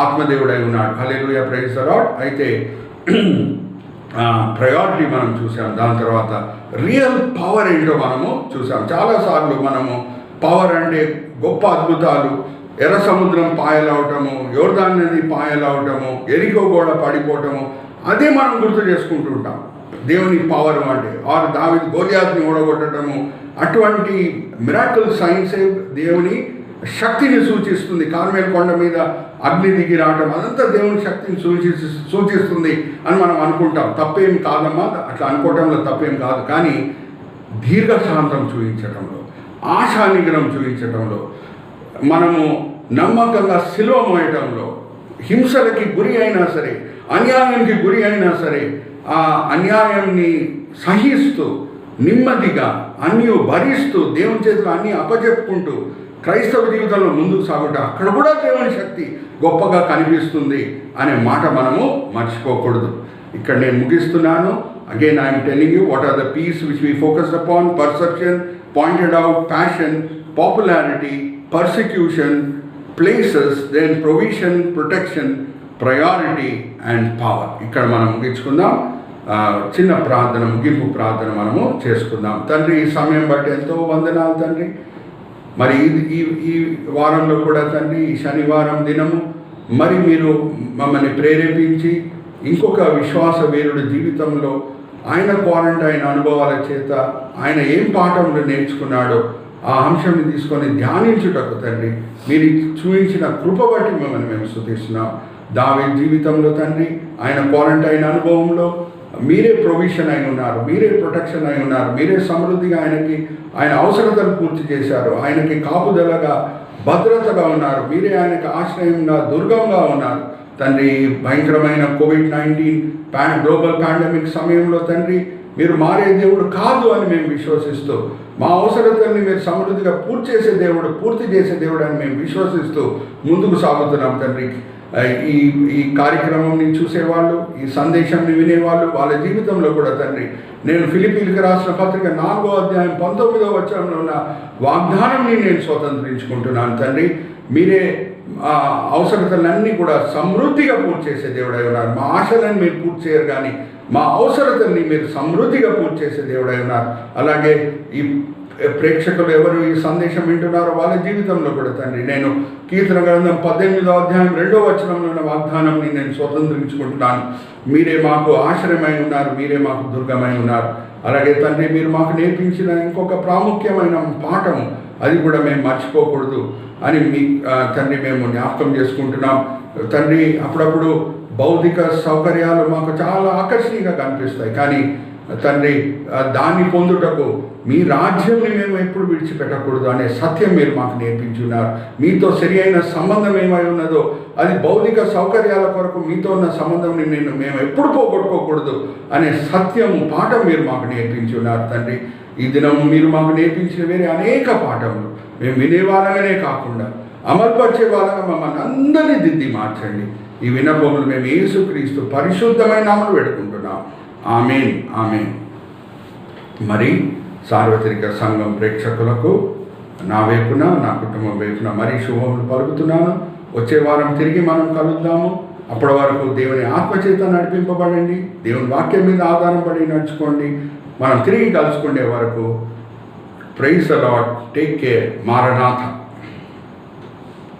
ఆత్మదేవుడై ఉన్నాడు. Hallelujah, praise the lord. అయితే ప్రయారిటీ మనం చూసాం. దాని తర్వాత రియల్ పవర్ ఏంటో మనము చూసాం. చాలాసార్లు మనము పవర్ అంటే గొప్ప అద్భుతాలు, ఎర్ర సముద్రం పాయలవటము, యోర్దాను నది పాయలవటము, ఎరికో గోడ పడిపోవటము, అదే మనం గుర్తు చేసుకుంటూ ఉంటాం దేవుని పవర్ అంటే. ఆరు దావీదు గోలియాతుని ఓడగొట్టడము, అటువంటి మిరాకిల్ సైన్సే దేవుని శక్తిని సూచిస్తుంది. కార్మెల్ కొండ మీద అగ్ని దిగి రావటం, అదంతా దేవుని శక్తిని సూచిస్తుంది అని మనం అనుకుంటాం. తప్పేం కాదమ్మా, అట్లా అనుకోవటంలో తప్పేం కాదు. కానీ దీర్ఘశాంతం చూపించటంలో, ఆశా నిగ్రహం చూపించటంలో, మనము నమ్మకంగా సిలువ మోయటంలో, హింసలకి గురి అయినా సరే, అన్యాయానికి గురి అయినా సరే, ఆ అన్యాయాన్ని సహిస్తూ నెమ్మదిగా అన్నీ భరిస్తూ దేవుని చేతులు అన్నీ అప్పచెప్పుకుంటూ క్రైస్తవ జీవితంలో ముందుకు సాగుట, అక్కడ కూడా దేవుని శక్తి గొప్పగా కనిపిస్తుంది అనే మాట మనము మర్చిపోకూడదు. ఇక్కడ నేను ముగిస్తున్నాను. Again I'm telling you what are the piece which we focused upon. Perception, pointed out, passion, popularity, persecution, places, then provision, protection, priority and power. ఇక్కడ మనం ముగించుకుందాం. చిన్న ప్రార్థన, ముగింపు ప్రార్థన మనము చేసుకుందాం. తండ్రి, ఈ సమయం బట్టి ఎంతో వందనాలు తండ్రి. మరి ఈ వారంలో కూడా తండ్రి, ఈ శనివారం దినము మరి మీరు మమ్మల్ని ప్రేరేపించి ఇంకొక విశ్వాస వీరుడి జీవితంలో ఆయన క్వారంటైన్ అనుభవాల చేత ఆయన ఏం పాఠములు నేర్చుకున్నాడో ఆ అంశాన్ని తీసుకొని ధ్యానించుటకు తండ్రి మీరు చూపించిన కృప బట్టి మిమ్మల్ని మేము స్తుతిస్తున్నాం. దావీదు జీవితంలో తండ్రి ఆయన క్వారంటైన్ అనుభవంలో మీరే ప్రొవిషన్ అయి ఉన్నారు, మీరే ప్రొటెక్షన్ అయి ఉన్నారు, మీరే సమృద్ధిగా ఆయన అవసరతలు పూర్తి చేశారు, ఆయనకి కాపుదలగా భద్రతగా ఉన్నారు, మీరే ఆయనకు ఆశ్రయంగా దుర్గంగా ఉన్నారు తండ్రి. భయంకరమైన COVID-19 గ్లోబల్ పాండమిక్ సమయంలో తండ్రి మీరు మారే దేవుడు కాదు అని మేము విశ్వసిస్తూ, మా అవసరతల్ని మీరు సమృద్ధిగా పూర్తి చేసే దేవుడు అని మేము విశ్వసిస్తూ ముందుకు సాగుతున్నాం తండ్రి. ఈ కార్యక్రమంని చూసేవాళ్ళు, ఈ సందేశాన్ని వినేవాళ్ళు, వాళ్ళ జీవితంలో కూడా తండ్రి నేను ఫిలిప్పీలకు రాసిన పత్రిక 4వ అధ్యాయం 19వ వచనంలో ఉన్న వాగ్దానాన్ని నేను స్వతంత్రించుకుంటున్నాను తండ్రి. మీరే అవసరతలన్నీ కూడా సమృద్ధిగా పూర్తి చేసే దేవుడై ఉన్నారు. మా ఆశలను మీరు పూర్తి చేయరు, కానీ మా అవసరతల్ని మీరు సమృద్ధిగా పూర్తి చేసే దేవుడై ఉన్నారు. అలాగే ఈ ప్రేక్షకులు ఎవరు ఈ సందేశం వింటున్నారో వాళ్ళ జీవితంలో కూడా తండ్రి నేను కీర్తన గ్రంథం 18వ అధ్యాయం 2వ వచనంలో ఉన్న వాగ్దానాన్ని నేను స్వతంత్రించుకుంటున్నాను. మీరే మాకు ఆశ్రయమై ఉన్నారు, మీరే మాకు దుర్గమై ఉన్నారు. అలాగే తండ్రి మీరు మాకు నేర్పించిన ఇంకొక ప్రాముఖ్యమైన పాఠం, అది కూడా మేము మర్చిపోకూడదు అని తండ్రి మేము జ్ఞాపకం చేసుకుంటున్నాం తండ్రి. అప్పుడప్పుడు భౌతిక సౌకర్యాలు మాకు చాలా ఆకర్షణీయంగా కనిపిస్తాయి, కానీ తండ్రి దాన్ని పొందుటకు మీ రాజ్యంని మేము ఎప్పుడు విడిచిపెట్టకూడదు అనే సత్యం మీరు మాకు నేర్పించున్నారు. మీతో సరి అయిన సంబంధం ఏమై ఉన్నదో అది భౌతిక సౌకర్యాల కొరకు మీతో ఉన్న సంబంధంని మేము ఎప్పుడు పోగొట్టుకోకూడదు అనే సత్యము పాఠం మీరు మాకు నేర్పించున్నారు తండ్రి. ఈ దినము మీరు మాకు నేర్పించిన వేరే అనేక పాఠములు మేము వినేవాళ్ళగానే కాకుండా అమలుపరిచే వాళ్ళగా మమ్మల్ని అందరినీ దిద్ది మార్చండి. ఈ విన్నపములు మేము యేసుక్రీస్తు పరిశుద్ధమైన నామమున వేడుకుంటున్నాం. ఆమేన్, ఆమేన్. మరి సార్వత్రిక సంఘం ప్రేక్షకులకు నా వైపున, నా కుటుంబం వైపున మరీ శుభములు పలుకుతున్నాను. వచ్చే వారం తిరిగి మనం కలుద్దాము. అప్పటి వరకు దేవుని ఆత్మచేత నడిపింపబడండి, దేవుని వాక్యం మీద ఆధారపడి నడుచుకోండి. మనం తిరిగి కలుసుకునే వరకు praise the Lord, take care, Maranatha.